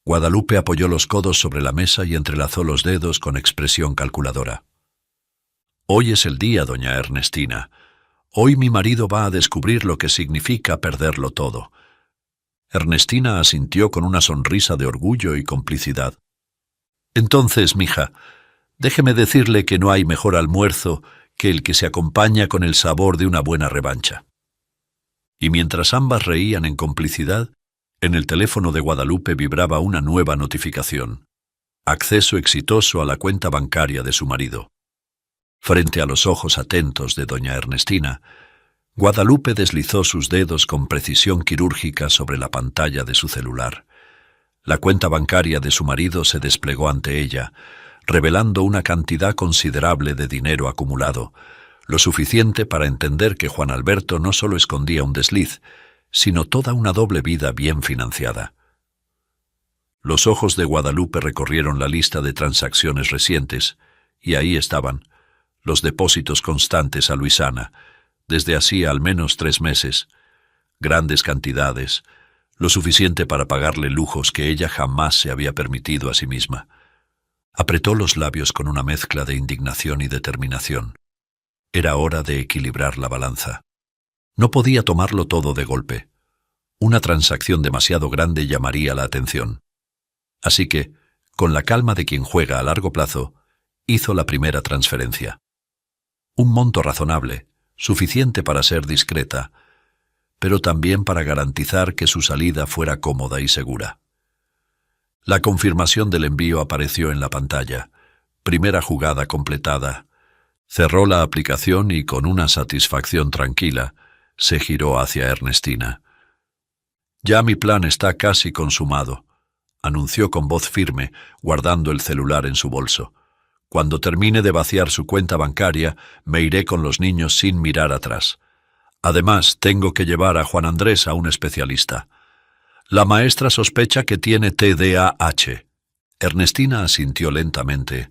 Guadalupe apoyó los codos sobre la mesa y entrelazó los dedos con expresión calculadora. «Hoy es el día, doña Ernestina. Hoy mi marido va a descubrir lo que significa perderlo todo». Ernestina asintió con una sonrisa de orgullo y complicidad. «Entonces, mija, déjeme decirle que no hay mejor almuerzo que el que se acompaña con el sabor de una buena revancha». Y mientras ambas reían en complicidad, en el teléfono de Guadalupe vibraba una nueva notificación. Acceso exitoso a la cuenta bancaria de su marido. Frente a los ojos atentos de doña Ernestina, Guadalupe deslizó sus dedos con precisión quirúrgica sobre la pantalla de su celular. La cuenta bancaria de su marido se desplegó ante ella, revelando una cantidad considerable de dinero acumulado, lo suficiente para entender que Juan Alberto no solo escondía un desliz, sino toda una doble vida bien financiada. Los ojos de Guadalupe recorrieron la lista de transacciones recientes, y ahí estaban, los depósitos constantes a Luisana, desde hacía al menos 3 meses, grandes cantidades, lo suficiente para pagarle lujos que ella jamás se había permitido a sí misma. Apretó los labios con una mezcla de indignación y determinación. Era hora de equilibrar la balanza. No podía tomarlo todo de golpe. Una transacción demasiado grande llamaría la atención. Así que, con la calma de quien juega a largo plazo, hizo la primera transferencia. Un monto razonable, suficiente para ser discreta, pero también para garantizar que su salida fuera cómoda y segura. La confirmación del envío apareció en la pantalla. Primera jugada completada. Cerró la aplicación y, con una satisfacción tranquila, se giró hacia Ernestina. «Ya mi plan está casi consumado», anunció con voz firme, guardando el celular en su bolso. «Cuando termine de vaciar su cuenta bancaria, me iré con los niños sin mirar atrás. Además, tengo que llevar a Juan Andrés a un especialista. La maestra sospecha que tiene TDAH». Ernestina asintió lentamente,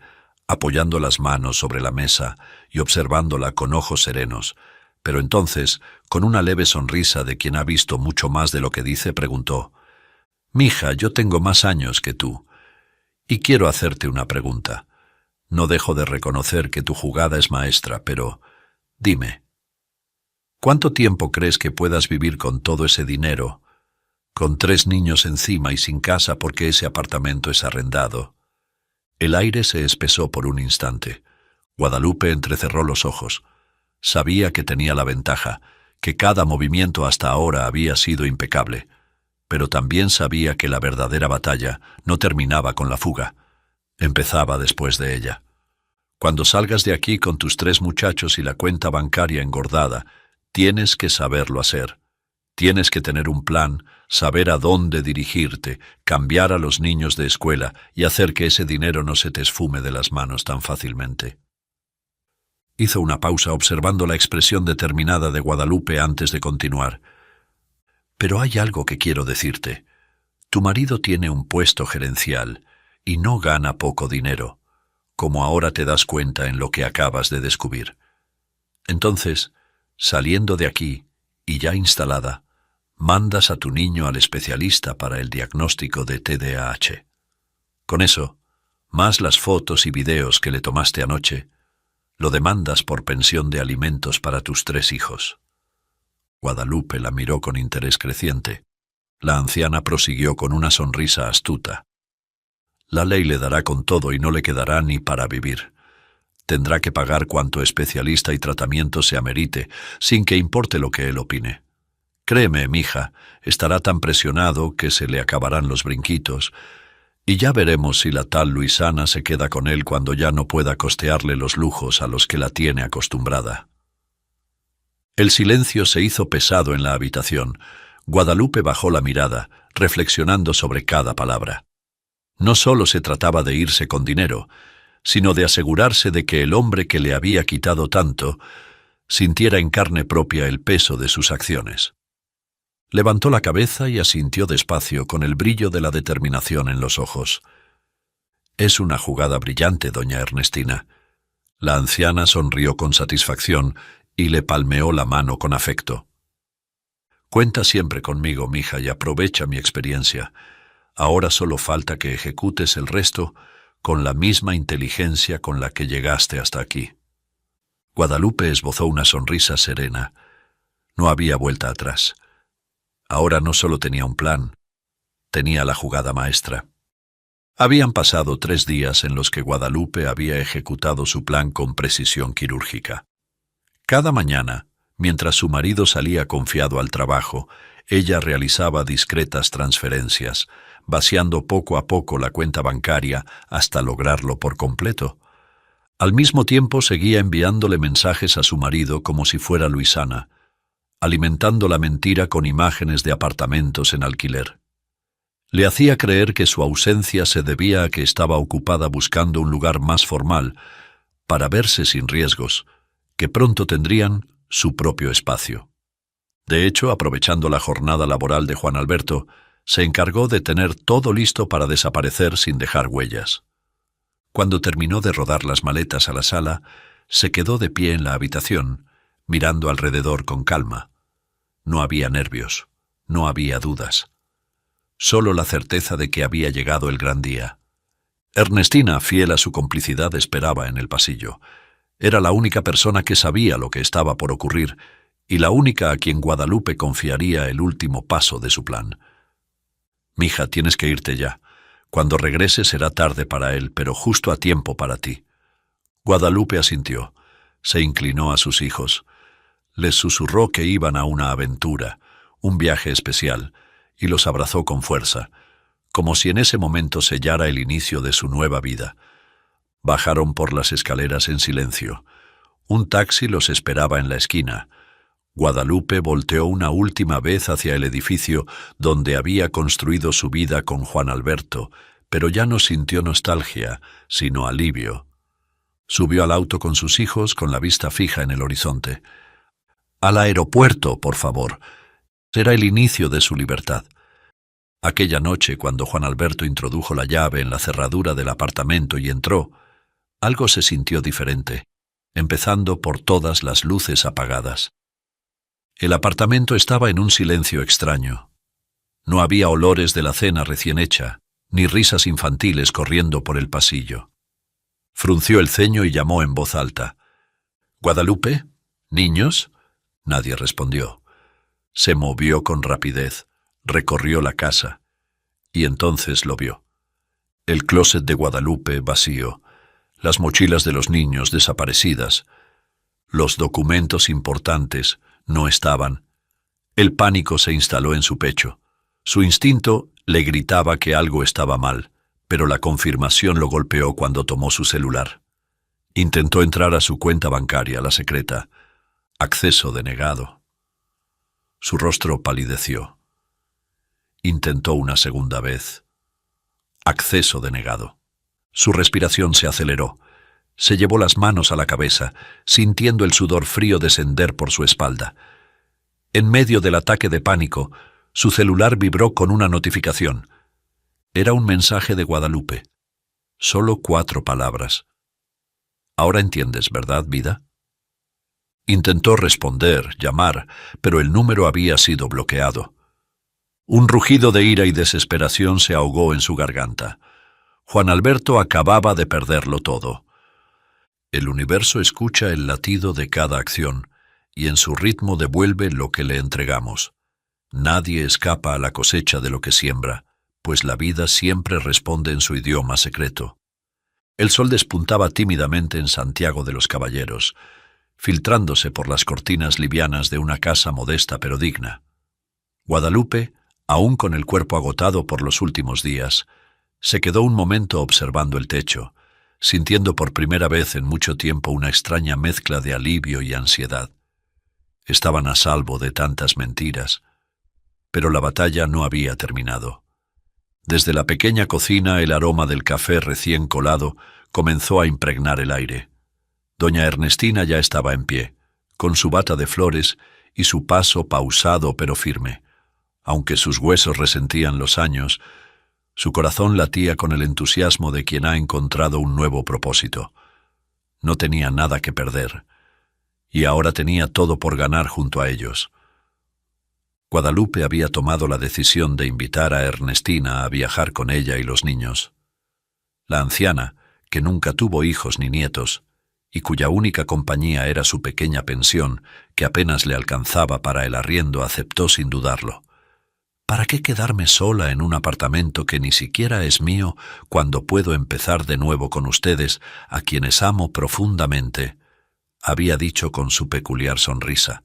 apoyando las manos sobre la mesa y observándola con ojos serenos, pero entonces, con una leve sonrisa de quien ha visto mucho más de lo que dice, preguntó: «Mija, yo tengo más años que tú, y quiero hacerte una pregunta. No dejo de reconocer que tu jugada es maestra, pero dime, ¿cuánto tiempo crees que puedas vivir con todo ese dinero, con 3 niños encima y sin casa porque ese apartamento es arrendado?» El aire se espesó por un instante. Guadalupe entrecerró los ojos. Sabía que tenía la ventaja, que cada movimiento hasta ahora había sido impecable, pero también sabía que la verdadera batalla no terminaba con la fuga. Empezaba después de ella. Cuando salgas de aquí con tus 3 muchachos y la cuenta bancaria engordada, tienes que saberlo hacer. Tienes que tener un plan, saber a dónde dirigirte, cambiar a los niños de escuela y hacer que ese dinero no se te esfume de las manos tan fácilmente. Hizo una pausa observando la expresión determinada de Guadalupe antes de continuar. «Pero hay algo que quiero decirte. Tu marido tiene un puesto gerencial y no gana poco dinero, como ahora te das cuenta en lo que acabas de descubrir. Entonces, saliendo de aquí y ya instalada, mandas a tu niño al especialista para el diagnóstico de TDAH. Con eso, más las fotos y videos que le tomaste anoche, lo demandas por pensión de alimentos para tus 3 hijos». Guadalupe la miró con interés creciente. La anciana prosiguió con una sonrisa astuta. «La ley le dará con todo y no le quedará ni para vivir. Tendrá que pagar cuanto especialista y tratamiento se amerite, sin que importe lo que él opine. Créeme, mija, estará tan presionado que se le acabarán los brinquitos, y ya veremos si la tal Luisana se queda con él cuando ya no pueda costearle los lujos a los que la tiene acostumbrada». El silencio se hizo pesado en la habitación. Guadalupe bajó la mirada, reflexionando sobre cada palabra. No solo se trataba de irse con dinero, sino de asegurarse de que el hombre que le había quitado tanto sintiera en carne propia el peso de sus acciones. Levantó la cabeza y asintió despacio con el brillo de la determinación en los ojos. «Es una jugada brillante, doña Ernestina». La anciana sonrió con satisfacción y le palmeó la mano con afecto. «Cuenta siempre conmigo, mija, y aprovecha mi experiencia. Ahora solo falta que ejecutes el resto con la misma inteligencia con la que llegaste hasta aquí». Guadalupe esbozó una sonrisa serena. No había vuelta atrás. Ahora no solo tenía un plan, tenía la jugada maestra. Habían pasado 3 días en los que Guadalupe había ejecutado su plan con precisión quirúrgica. Cada mañana, mientras su marido salía confiado al trabajo, ella realizaba discretas transferencias, vaciando poco a poco la cuenta bancaria hasta lograrlo por completo. Al mismo tiempo seguía enviándole mensajes a su marido como si fuera Luisana, alimentando la mentira con imágenes de apartamentos en alquiler. Le hacía creer que su ausencia se debía a que estaba ocupada buscando un lugar más formal para verse sin riesgos, que pronto tendrían su propio espacio. De hecho, aprovechando la jornada laboral de Juan Alberto, se encargó de tener todo listo para desaparecer sin dejar huellas. Cuando terminó de rodar las maletas a la sala, se quedó de pie en la habitación, mirando alrededor con calma. No había nervios, no había dudas. Solo la certeza de que había llegado el gran día. Ernestina, fiel a su complicidad, esperaba en el pasillo. Era la única persona que sabía lo que estaba por ocurrir y la única a quien Guadalupe confiaría el último paso de su plan. «Mija, tienes que irte ya. Cuando regrese será tarde para él, pero justo a tiempo para ti». Guadalupe asintió. Se inclinó a sus hijos. Les susurró que iban a una aventura, un viaje especial, y los abrazó con fuerza, como si en ese momento sellara el inicio de su nueva vida. Bajaron por las escaleras en silencio. Un taxi los esperaba en la esquina. Guadalupe volteó una última vez hacia el edificio donde había construido su vida con Juan Alberto, pero ya no sintió nostalgia, sino alivio. Subió al auto con sus hijos con la vista fija en el horizonte. «Al aeropuerto, por favor». Era el inicio de su libertad. Aquella noche, cuando Juan Alberto introdujo la llave en la cerradura del apartamento y entró, algo se sintió diferente, empezando por todas las luces apagadas. El apartamento estaba en un silencio extraño. No había olores de la cena recién hecha, ni risas infantiles corriendo por el pasillo. Frunció el ceño y llamó en voz alta. «¿Guadalupe? ¿Niños?» Nadie respondió. Se movió con rapidez, recorrió la casa, y entonces lo vio. El closet de Guadalupe vacío, las mochilas de los niños desaparecidas. Los documentos importantes no estaban. El pánico se instaló en su pecho. Su instinto le gritaba que algo estaba mal, pero la confirmación lo golpeó cuando tomó su celular. Intentó entrar a su cuenta bancaria, la secreta. Acceso denegado. Su rostro palideció. Intentó una segunda vez. Acceso denegado. Su respiración se aceleró. Se llevó las manos a la cabeza, sintiendo el sudor frío descender por su espalda. En medio del ataque de pánico, su celular vibró con una notificación. Era un mensaje de Guadalupe. Solo 4 palabras. «Ahora entiendes, ¿verdad, vida?» Intentó responder, llamar, pero el número había sido bloqueado. Un rugido de ira y desesperación se ahogó en su garganta. Juan Alberto acababa de perderlo todo. El universo escucha el latido de cada acción y en su ritmo devuelve lo que le entregamos. Nadie escapa a la cosecha de lo que siembra, pues la vida siempre responde en su idioma secreto. El sol despuntaba tímidamente en Santiago de los Caballeros, filtrándose por las cortinas livianas de una casa modesta pero digna. Guadalupe, aún con el cuerpo agotado por los últimos días, se quedó un momento observando el techo, sintiendo por primera vez en mucho tiempo una extraña mezcla de alivio y ansiedad. Estaban a salvo de tantas mentiras, pero la batalla no había terminado. Desde la pequeña cocina el aroma del café recién colado comenzó a impregnar el aire. Doña Ernestina ya estaba en pie, con su bata de flores y su paso pausado pero firme. Aunque sus huesos resentían los años, su corazón latía con el entusiasmo de quien ha encontrado un nuevo propósito. No tenía nada que perder, y ahora tenía todo por ganar junto a ellos. Guadalupe había tomado la decisión de invitar a Ernestina a viajar con ella y los niños. La anciana, que nunca tuvo hijos ni nietos, y cuya única compañía era su pequeña pensión, que apenas le alcanzaba para el arriendo, aceptó sin dudarlo. ¿Para qué quedarme sola en un apartamento que ni siquiera es mío cuando puedo empezar de nuevo con ustedes, a quienes amo profundamente?, había dicho con su peculiar sonrisa.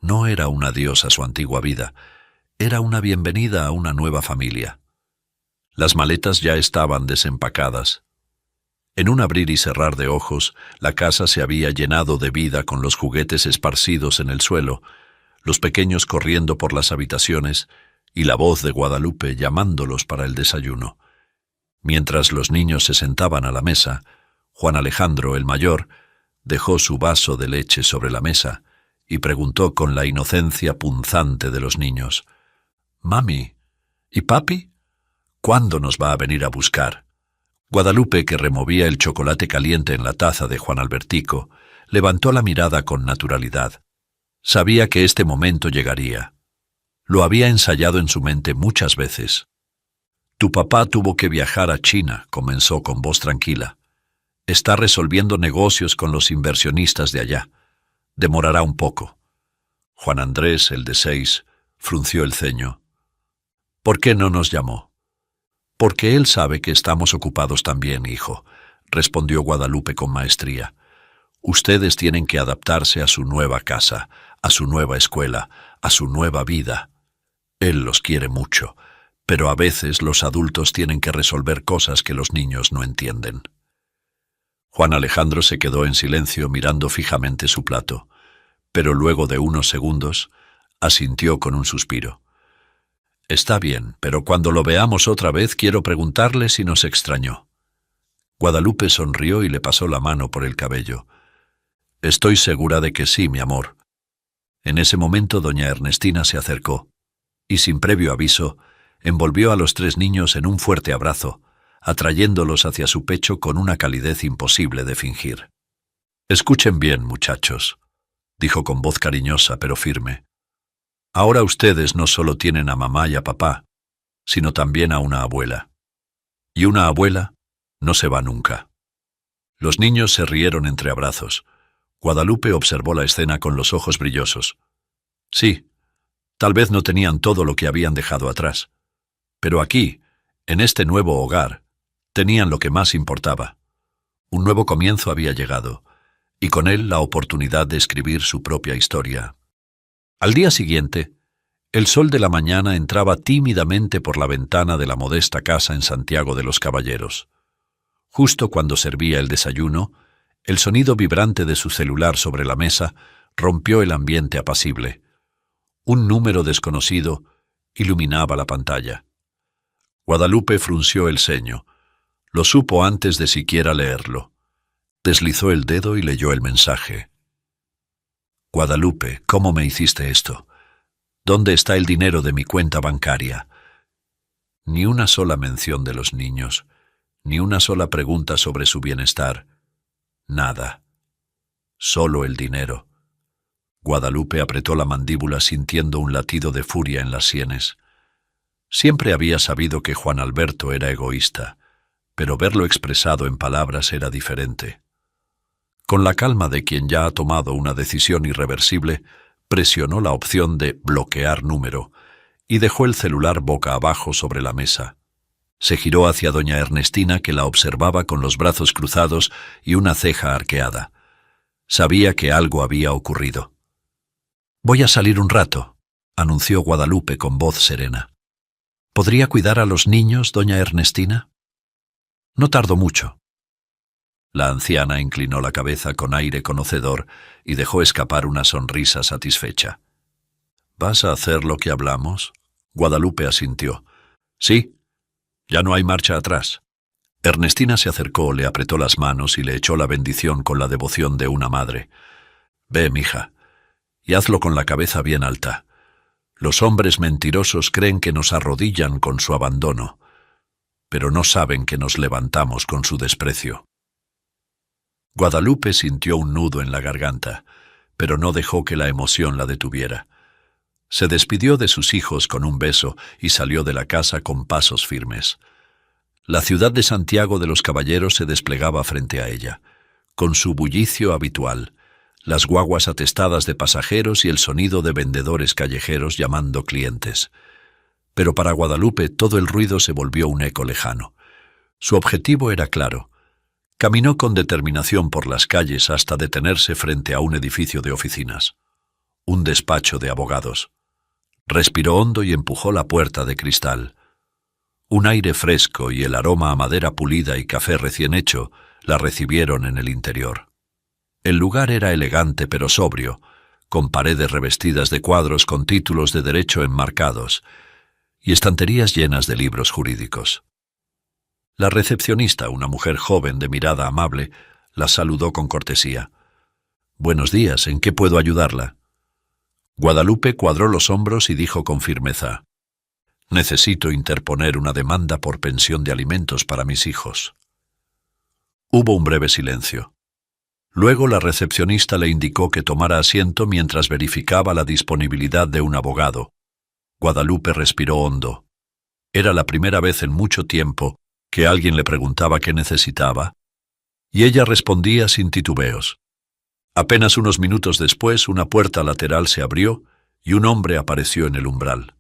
No era un adiós a su antigua vida, era una bienvenida a una nueva familia. Las maletas ya estaban desempacadas. En un abrir y cerrar de ojos, la casa se había llenado de vida con los juguetes esparcidos en el suelo, los pequeños corriendo por las habitaciones y la voz de Guadalupe llamándolos para el desayuno. Mientras los niños se sentaban a la mesa, Juan Alejandro, el mayor, dejó su vaso de leche sobre la mesa y preguntó con la inocencia punzante de los niños: «Mami, ¿y papi? ¿Cuándo nos va a venir a buscar?» Guadalupe, que removía el chocolate caliente en la taza de Juan Albertico, levantó la mirada con naturalidad. Sabía que este momento llegaría. Lo había ensayado en su mente muchas veces. «Tu papá tuvo que viajar a China», comenzó con voz tranquila. «Está resolviendo negocios con los inversionistas de allá. Demorará un poco». Juan Andrés, el de 6, frunció el ceño. «¿Por qué no nos llamó?» «Porque él sabe que estamos ocupados también, hijo», respondió Guadalupe con maestría. «Ustedes tienen que adaptarse a su nueva casa, a su nueva escuela, a su nueva vida. Él los quiere mucho, pero a veces los adultos tienen que resolver cosas que los niños no entienden». Juan Alejandro se quedó en silencio mirando fijamente su plato, pero luego de unos segundos asintió con un suspiro. Está bien, pero cuando lo veamos otra vez quiero preguntarle si nos extrañó. Guadalupe sonrió y le pasó la mano por el cabello. Estoy segura de que sí, mi amor. En ese momento doña Ernestina se acercó y, sin previo aviso, envolvió a los tres niños en un fuerte abrazo, atrayéndolos hacia su pecho con una calidez imposible de fingir. Escuchen bien, muchachos, dijo con voz cariñosa pero firme. Ahora ustedes no solo tienen a mamá y a papá, sino también a una abuela. Y una abuela no se va nunca. Los niños se rieron entre abrazos. Guadalupe observó la escena con los ojos brillosos. Sí, tal vez no tenían todo lo que habían dejado atrás, pero aquí, en este nuevo hogar, tenían lo que más importaba. Un nuevo comienzo había llegado, y con él la oportunidad de escribir su propia historia. Al día siguiente, el sol de la mañana entraba tímidamente por la ventana de la modesta casa en Santiago de los Caballeros. Justo cuando servía el desayuno, el sonido vibrante de su celular sobre la mesa rompió el ambiente apacible. Un número desconocido iluminaba la pantalla. Guadalupe frunció el ceño. Lo supo antes de siquiera leerlo. Deslizó el dedo y leyó el mensaje. Guadalupe, ¿cómo me hiciste esto? ¿Dónde está el dinero de mi cuenta bancaria? Ni una sola mención de los niños, ni una sola pregunta sobre su bienestar. Nada. Solo el dinero. Guadalupe apretó la mandíbula sintiendo un latido de furia en las sienes. Siempre había sabido que Juan Alberto era egoísta, pero verlo expresado en palabras era diferente. Con la calma de quien ya ha tomado una decisión irreversible, presionó la opción de bloquear número y dejó el celular boca abajo sobre la mesa. Se giró hacia doña Ernestina, que la observaba con los brazos cruzados y una ceja arqueada. Sabía que algo había ocurrido. «Voy a salir un rato», anunció Guadalupe con voz serena. «¿Podría cuidar a los niños, doña Ernestina?» «No tardo mucho». La anciana inclinó la cabeza con aire conocedor y dejó escapar una sonrisa satisfecha. «¿Vas a hacer lo que hablamos?» Guadalupe asintió. «Sí, ya no hay marcha atrás». Ernestina se acercó, le apretó las manos y le echó la bendición con la devoción de una madre. «Ve, mija, y hazlo con la cabeza bien alta. Los hombres mentirosos creen que nos arrodillan con su abandono, pero no saben que nos levantamos con su desprecio». Guadalupe sintió un nudo en la garganta, pero no dejó que la emoción la detuviera. Se despidió de sus hijos con un beso y salió de la casa con pasos firmes. La ciudad de Santiago de los Caballeros se desplegaba frente a ella, con su bullicio habitual, las guaguas atestadas de pasajeros y el sonido de vendedores callejeros llamando clientes. Pero para Guadalupe todo el ruido se volvió un eco lejano. Su objetivo era claro. Caminó con determinación por las calles hasta detenerse frente a un edificio de oficinas. Un despacho de abogados. Respiró hondo y empujó la puerta de cristal. Un aire fresco y el aroma a madera pulida y café recién hecho la recibieron en el interior. El lugar era elegante pero sobrio, con paredes revestidas de cuadros con títulos de derecho enmarcados y estanterías llenas de libros jurídicos. La recepcionista, una mujer joven de mirada amable, la saludó con cortesía. «Buenos días, ¿en qué puedo ayudarla?» Guadalupe cuadró los hombros y dijo con firmeza: «Necesito interponer una demanda por pensión de alimentos para mis hijos». Hubo un breve silencio. Luego la recepcionista le indicó que tomara asiento mientras verificaba la disponibilidad de un abogado. Guadalupe respiró hondo. Era la primera vez en mucho tiempo que alguien le preguntaba qué necesitaba, y ella respondía sin titubeos. Apenas unos minutos después, una puerta lateral se abrió y un hombre apareció en el umbral.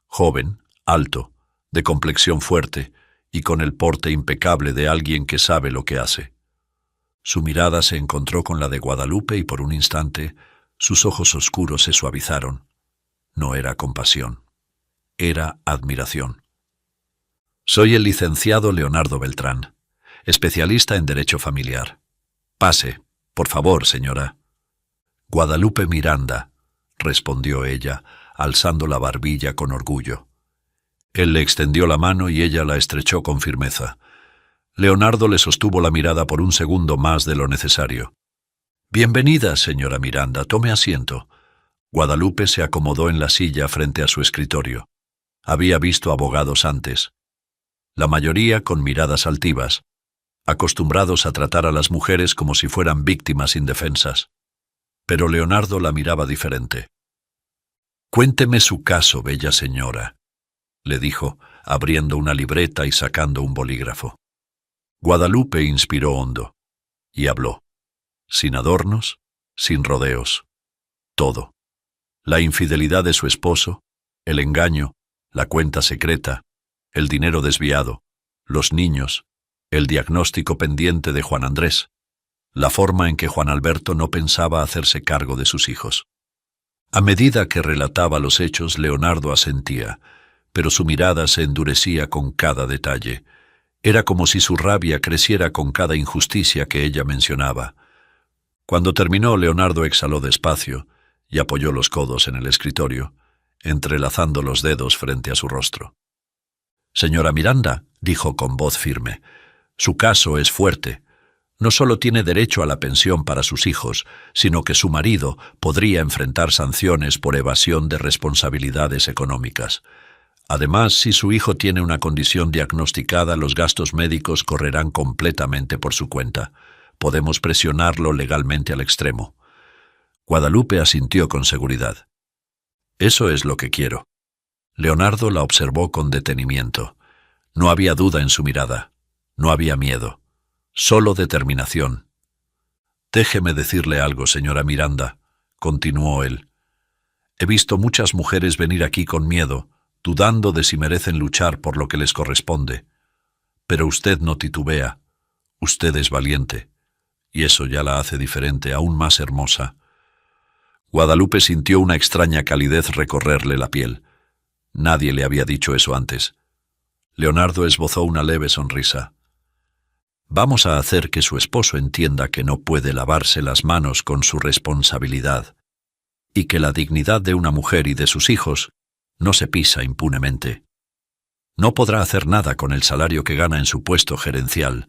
Joven, alto, de complexión fuerte y con el porte impecable de alguien que sabe lo que hace. Su mirada se encontró con la de Guadalupe y por un instante sus ojos oscuros se suavizaron. No era compasión, era admiración. «Soy el licenciado Leonardo Beltrán, especialista en Derecho Familiar. Pase, por favor, señora. Guadalupe Miranda, respondió ella, alzando la barbilla con orgullo. Él le extendió la mano y ella la estrechó con firmeza. Leonardo le sostuvo la mirada por un segundo más de lo necesario. Bienvenida, señora Miranda, tome asiento. Guadalupe se acomodó en la silla frente a su escritorio. Había visto abogados antes. La mayoría con miradas altivas, acostumbrados a tratar a las mujeres como si fueran víctimas indefensas. Pero Leonardo la miraba diferente. «Cuénteme su caso, bella señora», le dijo, abriendo una libreta y sacando un bolígrafo. Guadalupe inspiró hondo y habló, sin adornos, sin rodeos. Todo. La infidelidad de su esposo, el engaño, la cuenta secreta, el dinero desviado, los niños, el diagnóstico pendiente de Juan Andrés, la forma en que Juan Alberto no pensaba hacerse cargo de sus hijos. A medida que relataba los hechos, Leonardo asentía, pero su mirada se endurecía con cada detalle. Era como si su rabia creciera con cada injusticia que ella mencionaba. Cuando terminó, Leonardo exhaló despacio y apoyó los codos en el escritorio, entrelazando los dedos frente a su rostro. «Señora Miranda», dijo con voz firme, «su caso es fuerte. No solo tiene derecho a la pensión para sus hijos, sino que su marido podría enfrentar sanciones por evasión de responsabilidades económicas. Además, si su hijo tiene una condición diagnosticada, los gastos médicos correrán completamente por su cuenta. Podemos presionarlo legalmente al extremo». Guadalupe asintió con seguridad. «Eso es lo que quiero». Leonardo la observó con detenimiento. No había duda en su mirada, no había miedo, solo determinación. «Déjeme decirle algo, señora Miranda», continuó él. «He visto muchas mujeres venir aquí con miedo, dudando de si merecen luchar por lo que les corresponde. Pero usted no titubea, usted es valiente, y eso ya la hace diferente, aún más hermosa». Guadalupe sintió una extraña calidez recorrerle la piel. Nadie le había dicho eso antes. Leonardo esbozó una leve sonrisa. «Vamos a hacer que su esposo entienda que no puede lavarse las manos con su responsabilidad, y que la dignidad de una mujer y de sus hijos no se pisa impunemente. No podrá hacer nada con el salario que gana en su puesto gerencial.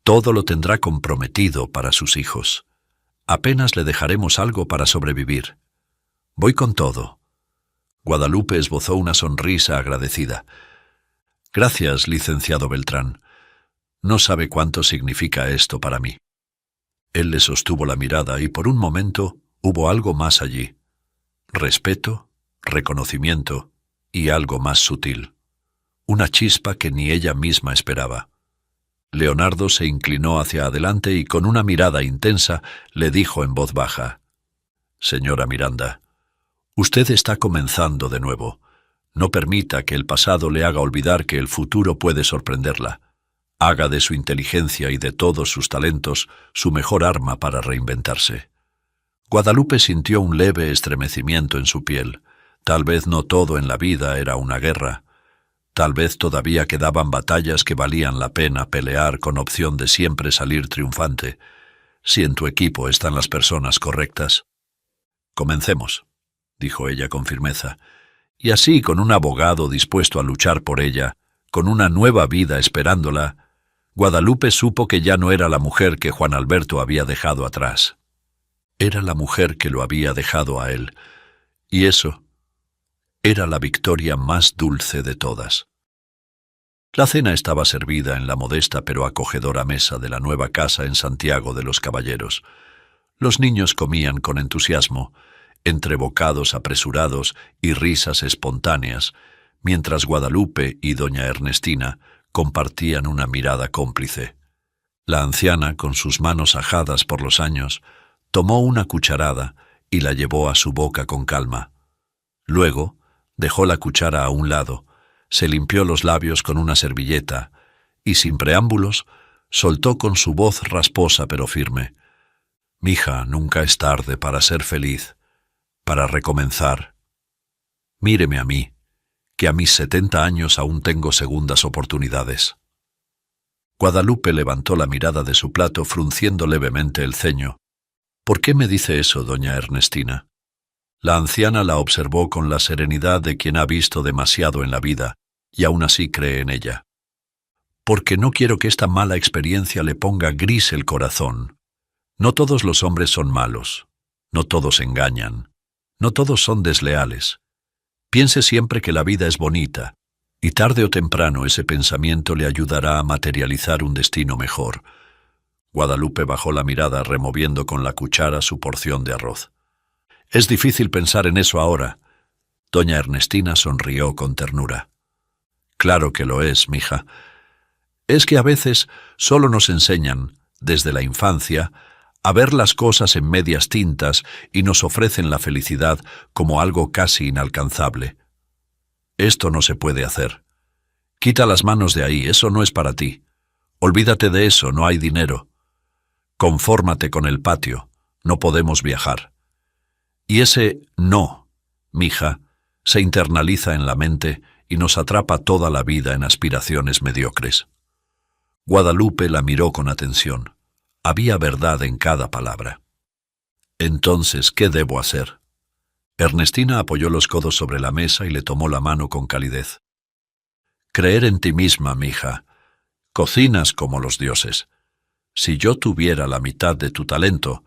Todo lo tendrá comprometido para sus hijos. Apenas le dejaremos algo para sobrevivir. Voy con todo». Guadalupe esbozó una sonrisa agradecida. «Gracias, licenciado Beltrán. No sabe cuánto significa esto para mí». Él le sostuvo la mirada y por un momento hubo algo más allí. Respeto, reconocimiento y algo más sutil. Una chispa que ni ella misma esperaba. Leonardo se inclinó hacia adelante y con una mirada intensa le dijo en voz baja: «Señora Miranda, usted está comenzando de nuevo. No permita que el pasado le haga olvidar que el futuro puede sorprenderla. Haga de su inteligencia y de todos sus talentos su mejor arma para reinventarse». Guadalupe sintió un leve estremecimiento en su piel. Tal vez no todo en la vida era una guerra. Tal vez todavía quedaban batallas que valían la pena pelear con opción de siempre salir triunfante, si en tu equipo están las personas correctas. «Comencemos», dijo ella con firmeza, y así, con un abogado dispuesto a luchar por ella, con una nueva vida esperándola, Guadalupe supo que ya no era la mujer que Juan Alberto había dejado atrás. Era la mujer que lo había dejado a él, y eso era la victoria más dulce de todas. La cena estaba servida en la modesta pero acogedora mesa de la nueva casa en Santiago de los Caballeros. Los niños comían con entusiasmo, entre bocados apresurados y risas espontáneas, mientras Guadalupe y doña Ernestina compartían una mirada cómplice. La anciana, con sus manos ajadas por los años, tomó una cucharada y la llevó a su boca con calma. Luego, dejó la cuchara a un lado, se limpió los labios con una servilleta y, sin preámbulos, soltó con su voz rasposa pero firme: «Mija, nunca es tarde para ser feliz, para recomenzar. Míreme a mí, que a mis 70 años aún tengo segundas oportunidades». Guadalupe levantó la mirada de su plato frunciendo levemente el ceño. —¿Por qué me dice eso, doña Ernestina? La anciana la observó con la serenidad de quien ha visto demasiado en la vida y aún así cree en ella. —Porque no quiero que esta mala experiencia le ponga gris el corazón. No todos los hombres son malos, no todos engañan, no todos son desleales. Piense siempre que la vida es bonita, y tarde o temprano ese pensamiento le ayudará a materializar un destino mejor. Guadalupe bajó la mirada removiendo con la cuchara su porción de arroz. —Es difícil pensar en eso ahora. Doña Ernestina sonrió con ternura. —Claro que lo es, mija. Es que a veces solo nos enseñan, desde la infancia, a ver las cosas en medias tintas y nos ofrecen la felicidad como algo casi inalcanzable. Esto no se puede hacer. Quita las manos de ahí, eso no es para ti. Olvídate de eso, no hay dinero. Confórmate con el patio, no podemos viajar. Y ese no, mija, se internaliza en la mente y nos atrapa toda la vida en aspiraciones mediocres. Guadalupe la miró con atención. Había verdad en cada palabra. Entonces, ¿qué debo hacer? Ernestina apoyó los codos sobre la mesa y le tomó la mano con calidez. Creer en ti misma, mija. Cocinas como los dioses. Si yo tuviera la mitad de tu talento,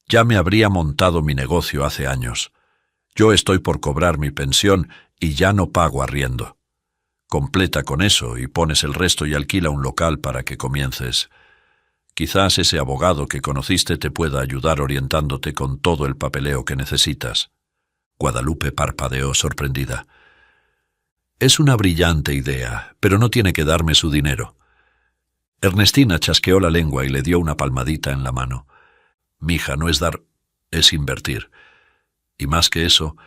ya me habría montado mi negocio hace años. Yo estoy por cobrar mi pensión y ya no pago arriendo. Completa con eso y pones el resto y alquila un local para que comiences. Quizás ese abogado que conociste te pueda ayudar orientándote con todo el papeleo que necesitas. Guadalupe parpadeó sorprendida. Es una brillante idea, pero no tiene que darme su dinero. Ernestina chasqueó la lengua y le dio una palmadita en la mano. Mija, no es dar, es invertir. Y más que eso,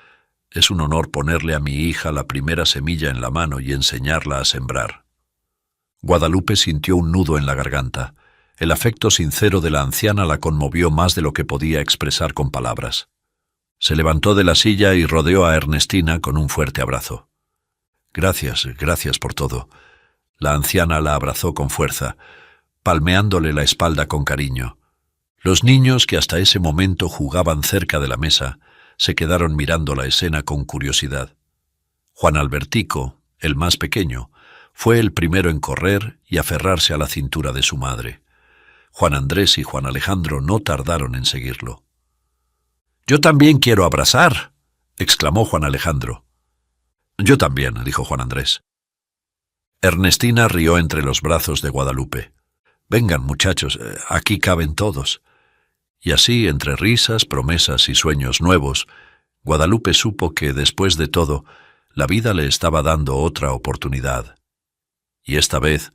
es un honor ponerle a mi hija la primera semilla en la mano y enseñarla a sembrar. Guadalupe sintió un nudo en la garganta. El afecto sincero de la anciana la conmovió más de lo que podía expresar con palabras. Se levantó de la silla y rodeó a Ernestina con un fuerte abrazo. Gracias, gracias por todo. La anciana la abrazó con fuerza, palmeándole la espalda con cariño. Los niños que hasta ese momento jugaban cerca de la mesa se quedaron mirando la escena con curiosidad. Juan Albertico, el más pequeño, fue el primero en correr y aferrarse a la cintura de su madre. Juan Andrés y Juan Alejandro no tardaron en seguirlo. «Yo también quiero abrazar», exclamó Juan Alejandro. «Yo también», dijo Juan Andrés. Ernestina rió entre los brazos de Guadalupe. «Vengan, muchachos, aquí caben todos». Y así, entre risas, promesas y sueños nuevos, Guadalupe supo que, después de todo, la vida le estaba dando otra oportunidad. Y esta vez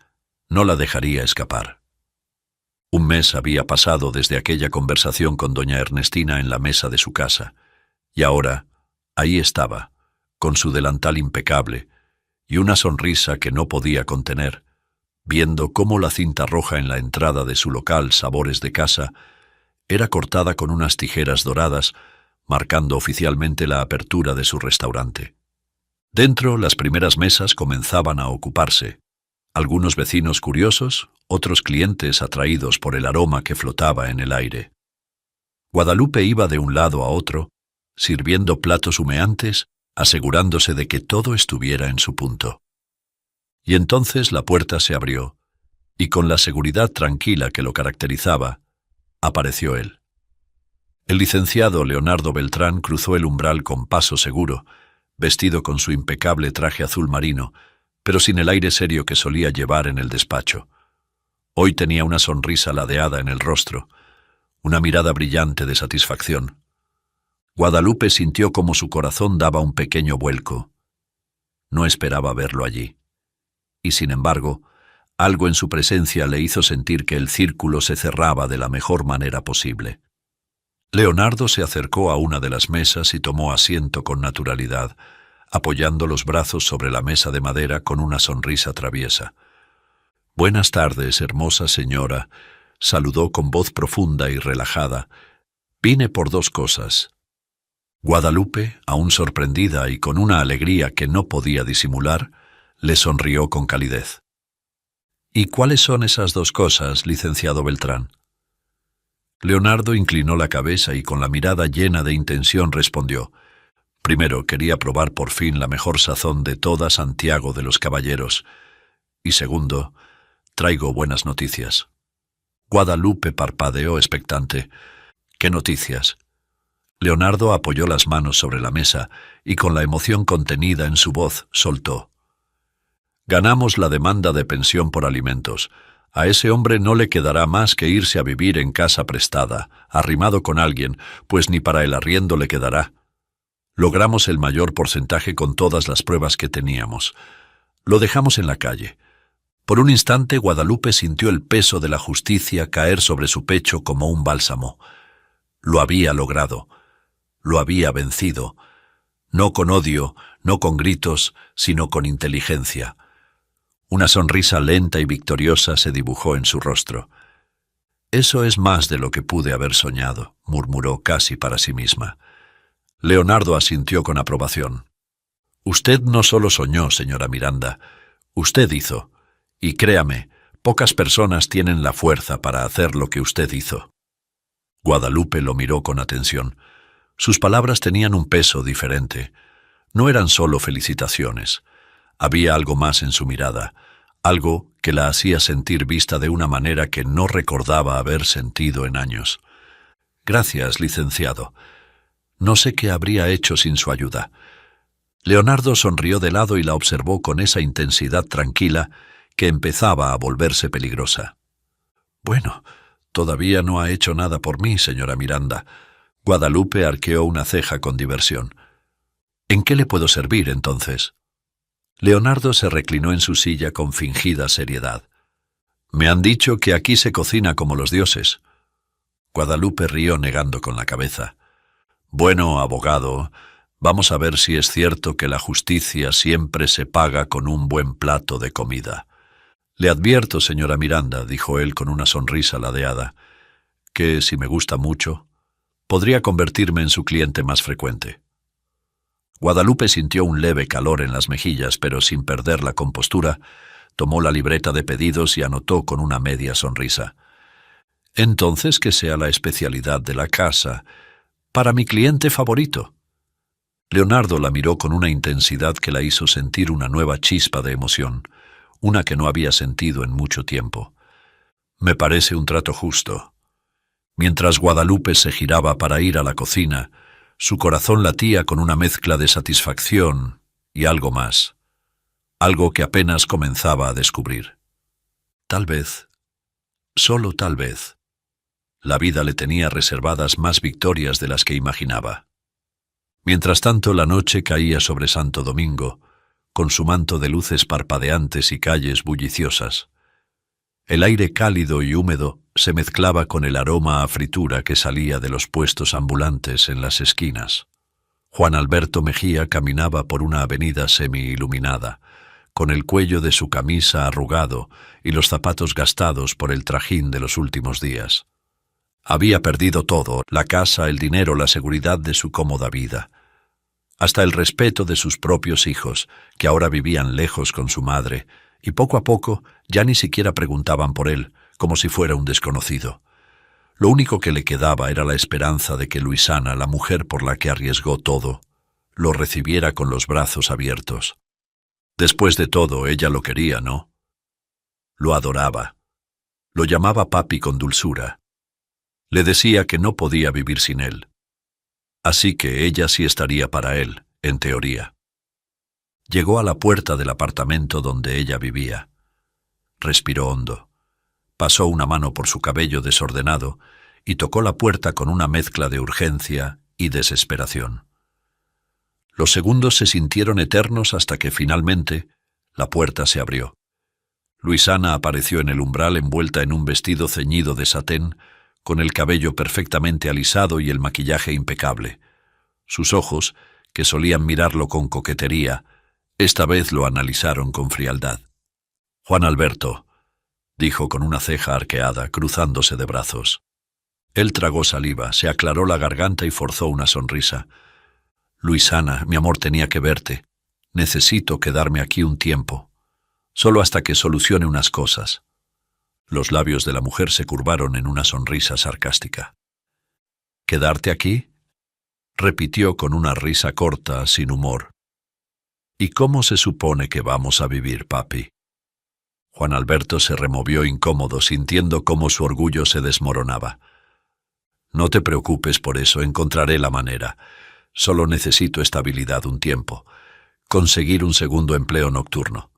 no la dejaría escapar. Un mes había pasado desde aquella conversación con doña Ernestina en la mesa de su casa, y ahora, ahí estaba, con su delantal impecable, y una sonrisa que no podía contener, viendo cómo la cinta roja en la entrada de su local Sabores de Casa era cortada con unas tijeras doradas, marcando oficialmente la apertura de su restaurante. Dentro, las primeras mesas comenzaban a ocuparse. Algunos vecinos curiosos, otros clientes atraídos por el aroma que flotaba en el aire. Guadalupe iba de un lado a otro, sirviendo platos humeantes, asegurándose de que todo estuviera en su punto. Y entonces la puerta se abrió, y con la seguridad tranquila que lo caracterizaba, apareció él. El licenciado Leonardo Beltrán cruzó el umbral con paso seguro, vestido con su impecable traje azul marino, pero sin el aire serio que solía llevar en el despacho. Hoy tenía una sonrisa ladeada en el rostro, una mirada brillante de satisfacción. Guadalupe sintió como su corazón daba un pequeño vuelco. No esperaba verlo allí. Y sin embargo, algo en su presencia le hizo sentir que el círculo se cerraba de la mejor manera posible. Leonardo se acercó a una de las mesas y tomó asiento con naturalidad, apoyando los brazos sobre la mesa de madera con una sonrisa traviesa. «Buenas tardes, hermosa señora», saludó con voz profunda y relajada. «Vine por dos cosas». Guadalupe, aún sorprendida y con una alegría que no podía disimular, le sonrió con calidez. ¿Y cuáles son esas dos cosas, licenciado Beltrán? Leonardo inclinó la cabeza y con la mirada llena de intención respondió: primero, quería probar por fin la mejor sazón de toda Santiago de los Caballeros. Y segundo, traigo buenas noticias. Guadalupe parpadeó expectante. ¿Qué noticias? Leonardo apoyó las manos sobre la mesa y con la emoción contenida en su voz soltó: ganamos la demanda de pensión por alimentos. A ese hombre no le quedará más que irse a vivir en casa prestada, arrimado con alguien, pues ni para el arriendo le quedará. Logramos el mayor porcentaje con todas las pruebas que teníamos. Lo dejamos en la calle. Por un instante Guadalupe sintió el peso de la justicia caer sobre su pecho como un bálsamo. Lo había logrado. Lo había vencido. No con odio, no con gritos, sino con inteligencia. Una sonrisa lenta y victoriosa se dibujó en su rostro. Eso es más de lo que pude haber soñado, murmuró casi para sí misma. Leonardo asintió con aprobación. Usted no solo soñó, señora Miranda, usted hizo. Y créame, pocas personas tienen la fuerza para hacer lo que usted hizo. Guadalupe lo miró con atención. Sus palabras tenían un peso diferente. No eran solo felicitaciones. Había algo más en su mirada, algo que la hacía sentir vista de una manera que no recordaba haber sentido en años. Gracias, licenciado. No sé qué habría hecho sin su ayuda. Leonardo sonrió de lado y la observó con esa intensidad tranquila que empezaba a volverse peligrosa. Bueno, todavía no ha hecho nada por mí, señora Miranda. Guadalupe arqueó una ceja con diversión. ¿En qué le puedo servir, entonces? Leonardo se reclinó en su silla con fingida seriedad. Me han dicho que aquí se cocina como los dioses. Guadalupe rió negando con la cabeza. Bueno, abogado, vamos a ver si es cierto que la justicia siempre se paga con un buen plato de comida. Le advierto, señora Miranda, dijo él con una sonrisa ladeada, que si me gusta mucho, podría convertirme en su cliente más frecuente. Guadalupe sintió un leve calor en las mejillas, pero sin perder la compostura, tomó la libreta de pedidos y anotó con una media sonrisa. Entonces que sea la especialidad de la casa, para mi cliente favorito. Leonardo la miró con una intensidad que la hizo sentir una nueva chispa de emoción, una que no había sentido en mucho tiempo. Me parece un trato justo. Mientras Guadalupe se giraba para ir a la cocina, su corazón latía con una mezcla de satisfacción y algo más, algo que apenas comenzaba a descubrir. Tal vez, solo tal vez, la vida le tenía reservadas más victorias de las que imaginaba. Mientras tanto, la noche caía sobre Santo Domingo, con su manto de luces parpadeantes y calles bulliciosas. El aire cálido y húmedo se mezclaba con el aroma a fritura que salía de los puestos ambulantes en las esquinas. Juan Alberto Mejía caminaba por una avenida semi-iluminada, con el cuello de su camisa arrugado y los zapatos gastados por el trajín de los últimos días. Había perdido todo, la casa, el dinero, la seguridad de su cómoda vida. Hasta el respeto de sus propios hijos, que ahora vivían lejos con su madre, y poco a poco ya ni siquiera preguntaban por él, como si fuera un desconocido. Lo único que le quedaba era la esperanza de que Luisana, la mujer por la que arriesgó todo, lo recibiera con los brazos abiertos. Después de todo, ella lo quería, ¿no? Lo adoraba. Lo llamaba papi con dulzura. Le decía que no podía vivir sin él. Así que ella sí estaría para él, en teoría. Llegó a la puerta del apartamento donde ella vivía. Respiró hondo. Pasó una mano por su cabello desordenado y tocó la puerta con una mezcla de urgencia y desesperación. Los segundos se sintieron eternos hasta que finalmente la puerta se abrió. Luisana apareció en el umbral envuelta en un vestido ceñido de satén, con el cabello perfectamente alisado y el maquillaje impecable. Sus ojos, que solían mirarlo con coquetería, esta vez lo analizaron con frialdad. «Juan Alberto», dijo con una ceja arqueada, cruzándose de brazos. Él tragó saliva, se aclaró la garganta y forzó una sonrisa. «Luisana, mi amor, tenía que verte. Necesito quedarme aquí un tiempo». Solo hasta que solucione unas cosas. Los labios de la mujer se curvaron en una sonrisa sarcástica. ¿Quedarte aquí?, repitió con una risa corta, sin humor. ¿Y cómo se supone que vamos a vivir, papi? Juan Alberto se removió incómodo, sintiendo cómo su orgullo se desmoronaba. No te preocupes por eso, encontraré la manera. Solo necesito estabilidad un tiempo. Conseguir un segundo empleo nocturno.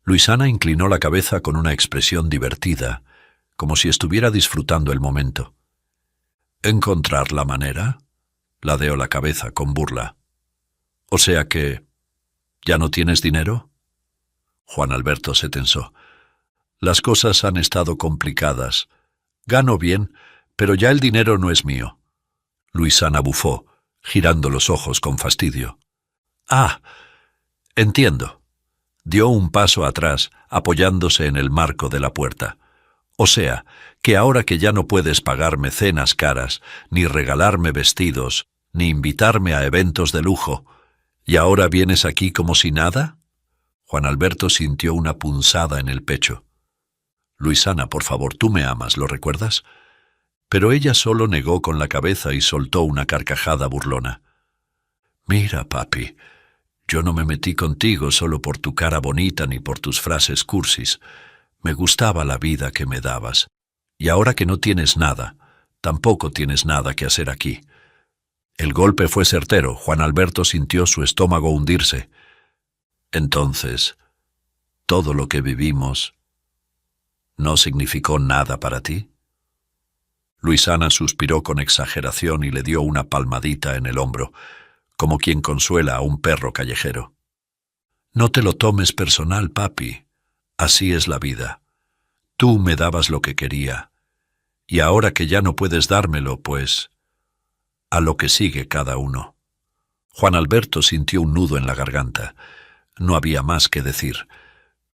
Luisana inclinó la cabeza con una expresión divertida, como si estuviera disfrutando el momento. ¿Encontrar la manera? Ladeó la cabeza con burla. O sea que... ¿ya no tienes dinero? Juan Alberto se tensó. Las cosas han estado complicadas. Gano bien, pero ya el dinero no es mío. Luisana bufó, girando los ojos con fastidio. Ah, entiendo. Dio un paso atrás, apoyándose en el marco de la puerta. O sea, que ahora que ya no puedes pagarme cenas caras, ni regalarme vestidos, ni invitarme a eventos de lujo, ¿y ahora vienes aquí como si nada? Juan Alberto sintió una punzada en el pecho. Luisana, por favor, tú me amas, ¿lo recuerdas? Pero ella solo negó con la cabeza y soltó una carcajada burlona. Mira, papi, yo no me metí contigo solo por tu cara bonita ni por tus frases cursis. Me gustaba la vida que me dabas. Y ahora que no tienes nada, tampoco tienes nada que hacer aquí. El golpe fue certero. Juan Alberto sintió su estómago hundirse. Entonces, ¿todo lo que vivimos no significó nada para ti? Luisana suspiró con exageración y le dio una palmadita en el hombro, como quien consuela a un perro callejero. No te lo tomes personal, papi. Así es la vida. Tú me dabas lo que quería, y ahora que ya no puedes dármelo, pues, a lo que sigue cada uno. Juan Alberto sintió un nudo en la garganta. No había más que decir.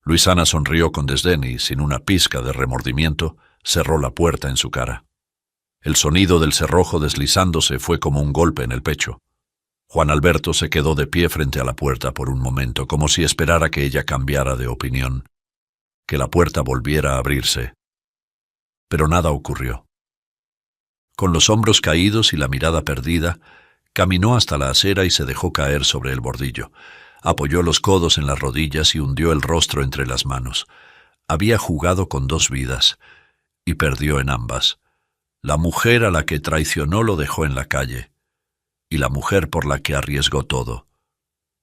Luisana sonrió con desdén y, sin una pizca de remordimiento, cerró la puerta en su cara. El sonido del cerrojo deslizándose fue como un golpe en el pecho. Juan Alberto se quedó de pie frente a la puerta por un momento, como si esperara que ella cambiara de opinión, que la puerta volviera a abrirse. Pero nada ocurrió. Con los hombros caídos y la mirada perdida, caminó hasta la acera y se dejó caer sobre el bordillo. Apoyó los codos en las rodillas y hundió el rostro entre las manos. Había jugado con dos vidas, y perdió en ambas. La mujer a la que traicionó lo dejó en la calle, y la mujer por la que arriesgó todo,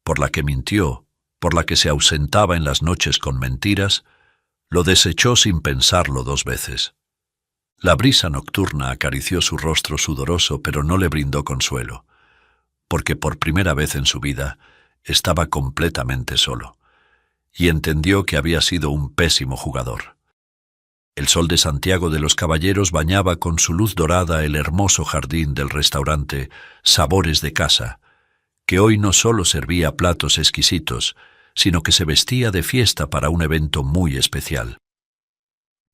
por la que mintió, por la que se ausentaba en las noches con mentiras, lo desechó sin pensarlo dos veces. La brisa nocturna acarició su rostro sudoroso, pero no le brindó consuelo, porque por primera vez en su vida estaba completamente solo, y entendió que había sido un pésimo jugador. El sol de Santiago de los Caballeros bañaba con su luz dorada el hermoso jardín del restaurante Sabores de Casa, que hoy no solo servía platos exquisitos, sino que se vestía de fiesta para un evento muy especial.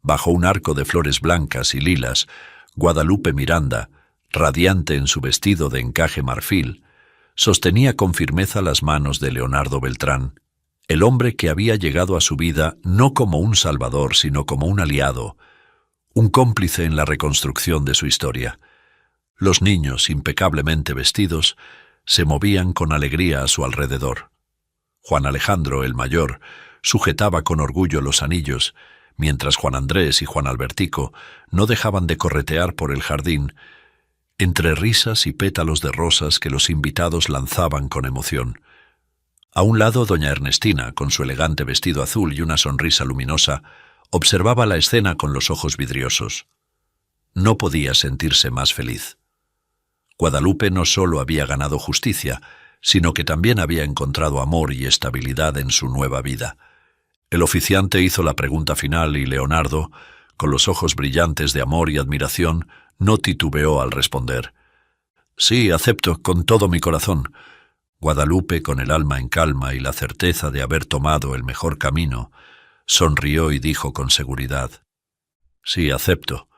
Bajo un arco de flores blancas y lilas, Guadalupe Miranda, radiante en su vestido de encaje marfil, sostenía con firmeza las manos de Leonardo Beltrán, el hombre que había llegado a su vida no como un salvador, sino como un aliado, un cómplice en la reconstrucción de su historia. Los niños, impecablemente vestidos, se movían con alegría a su alrededor. Juan Alejandro, el mayor, sujetaba con orgullo los anillos, mientras Juan Andrés y Juan Albertico no dejaban de corretear por el jardín, entre risas y pétalos de rosas que los invitados lanzaban con emoción. A un lado, doña Ernestina, con su elegante vestido azul y una sonrisa luminosa, observaba la escena con los ojos vidriosos. No podía sentirse más feliz. Guadalupe no solo había ganado justicia, sino que también había encontrado amor y estabilidad en su nueva vida. El oficiante hizo la pregunta final y Leonardo, con los ojos brillantes de amor y admiración, no titubeó al responder. «Sí, acepto, con todo mi corazón». Guadalupe, con el alma en calma y la certeza de haber tomado el mejor camino, sonrió y dijo con seguridad: «Sí, acepto».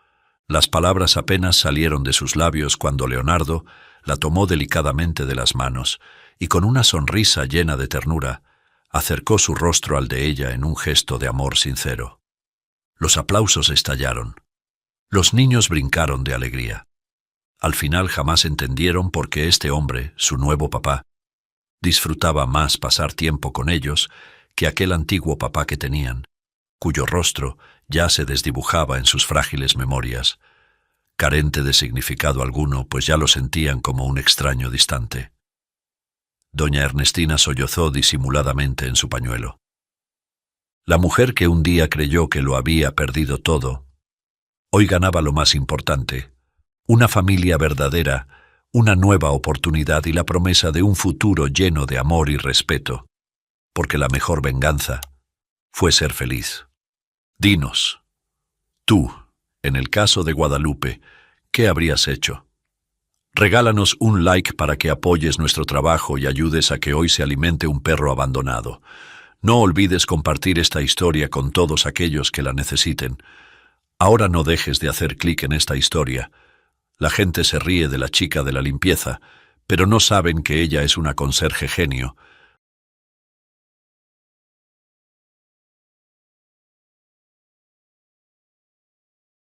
Las palabras apenas salieron de sus labios cuando Leonardo la tomó delicadamente de las manos y con una sonrisa llena de ternura Acercó su rostro al de ella en un gesto de amor sincero. Los aplausos estallaron. Los niños brincaron de alegría. Al final jamás entendieron por qué este hombre, su nuevo papá, disfrutaba más pasar tiempo con ellos que aquel antiguo papá que tenían, cuyo rostro ya se desdibujaba en sus frágiles memorias, carente de significado alguno, pues ya lo sentían como un extraño distante. Doña Ernestina sollozó disimuladamente en su pañuelo. La mujer que un día creyó que lo había perdido todo, hoy ganaba lo más importante, una familia verdadera, una nueva oportunidad y la promesa de un futuro lleno de amor y respeto, porque la mejor venganza fue ser feliz. Dinos, tú, en el caso de Guadalupe, ¿qué habrías hecho? Regálanos un like para que apoyes nuestro trabajo y ayudes a que hoy se alimente un perro abandonado. No olvides compartir esta historia con todos aquellos que la necesiten. Ahora no dejes de hacer clic en esta historia. La gente se ríe de la chica de la limpieza, pero no saben que ella es una conserje genio,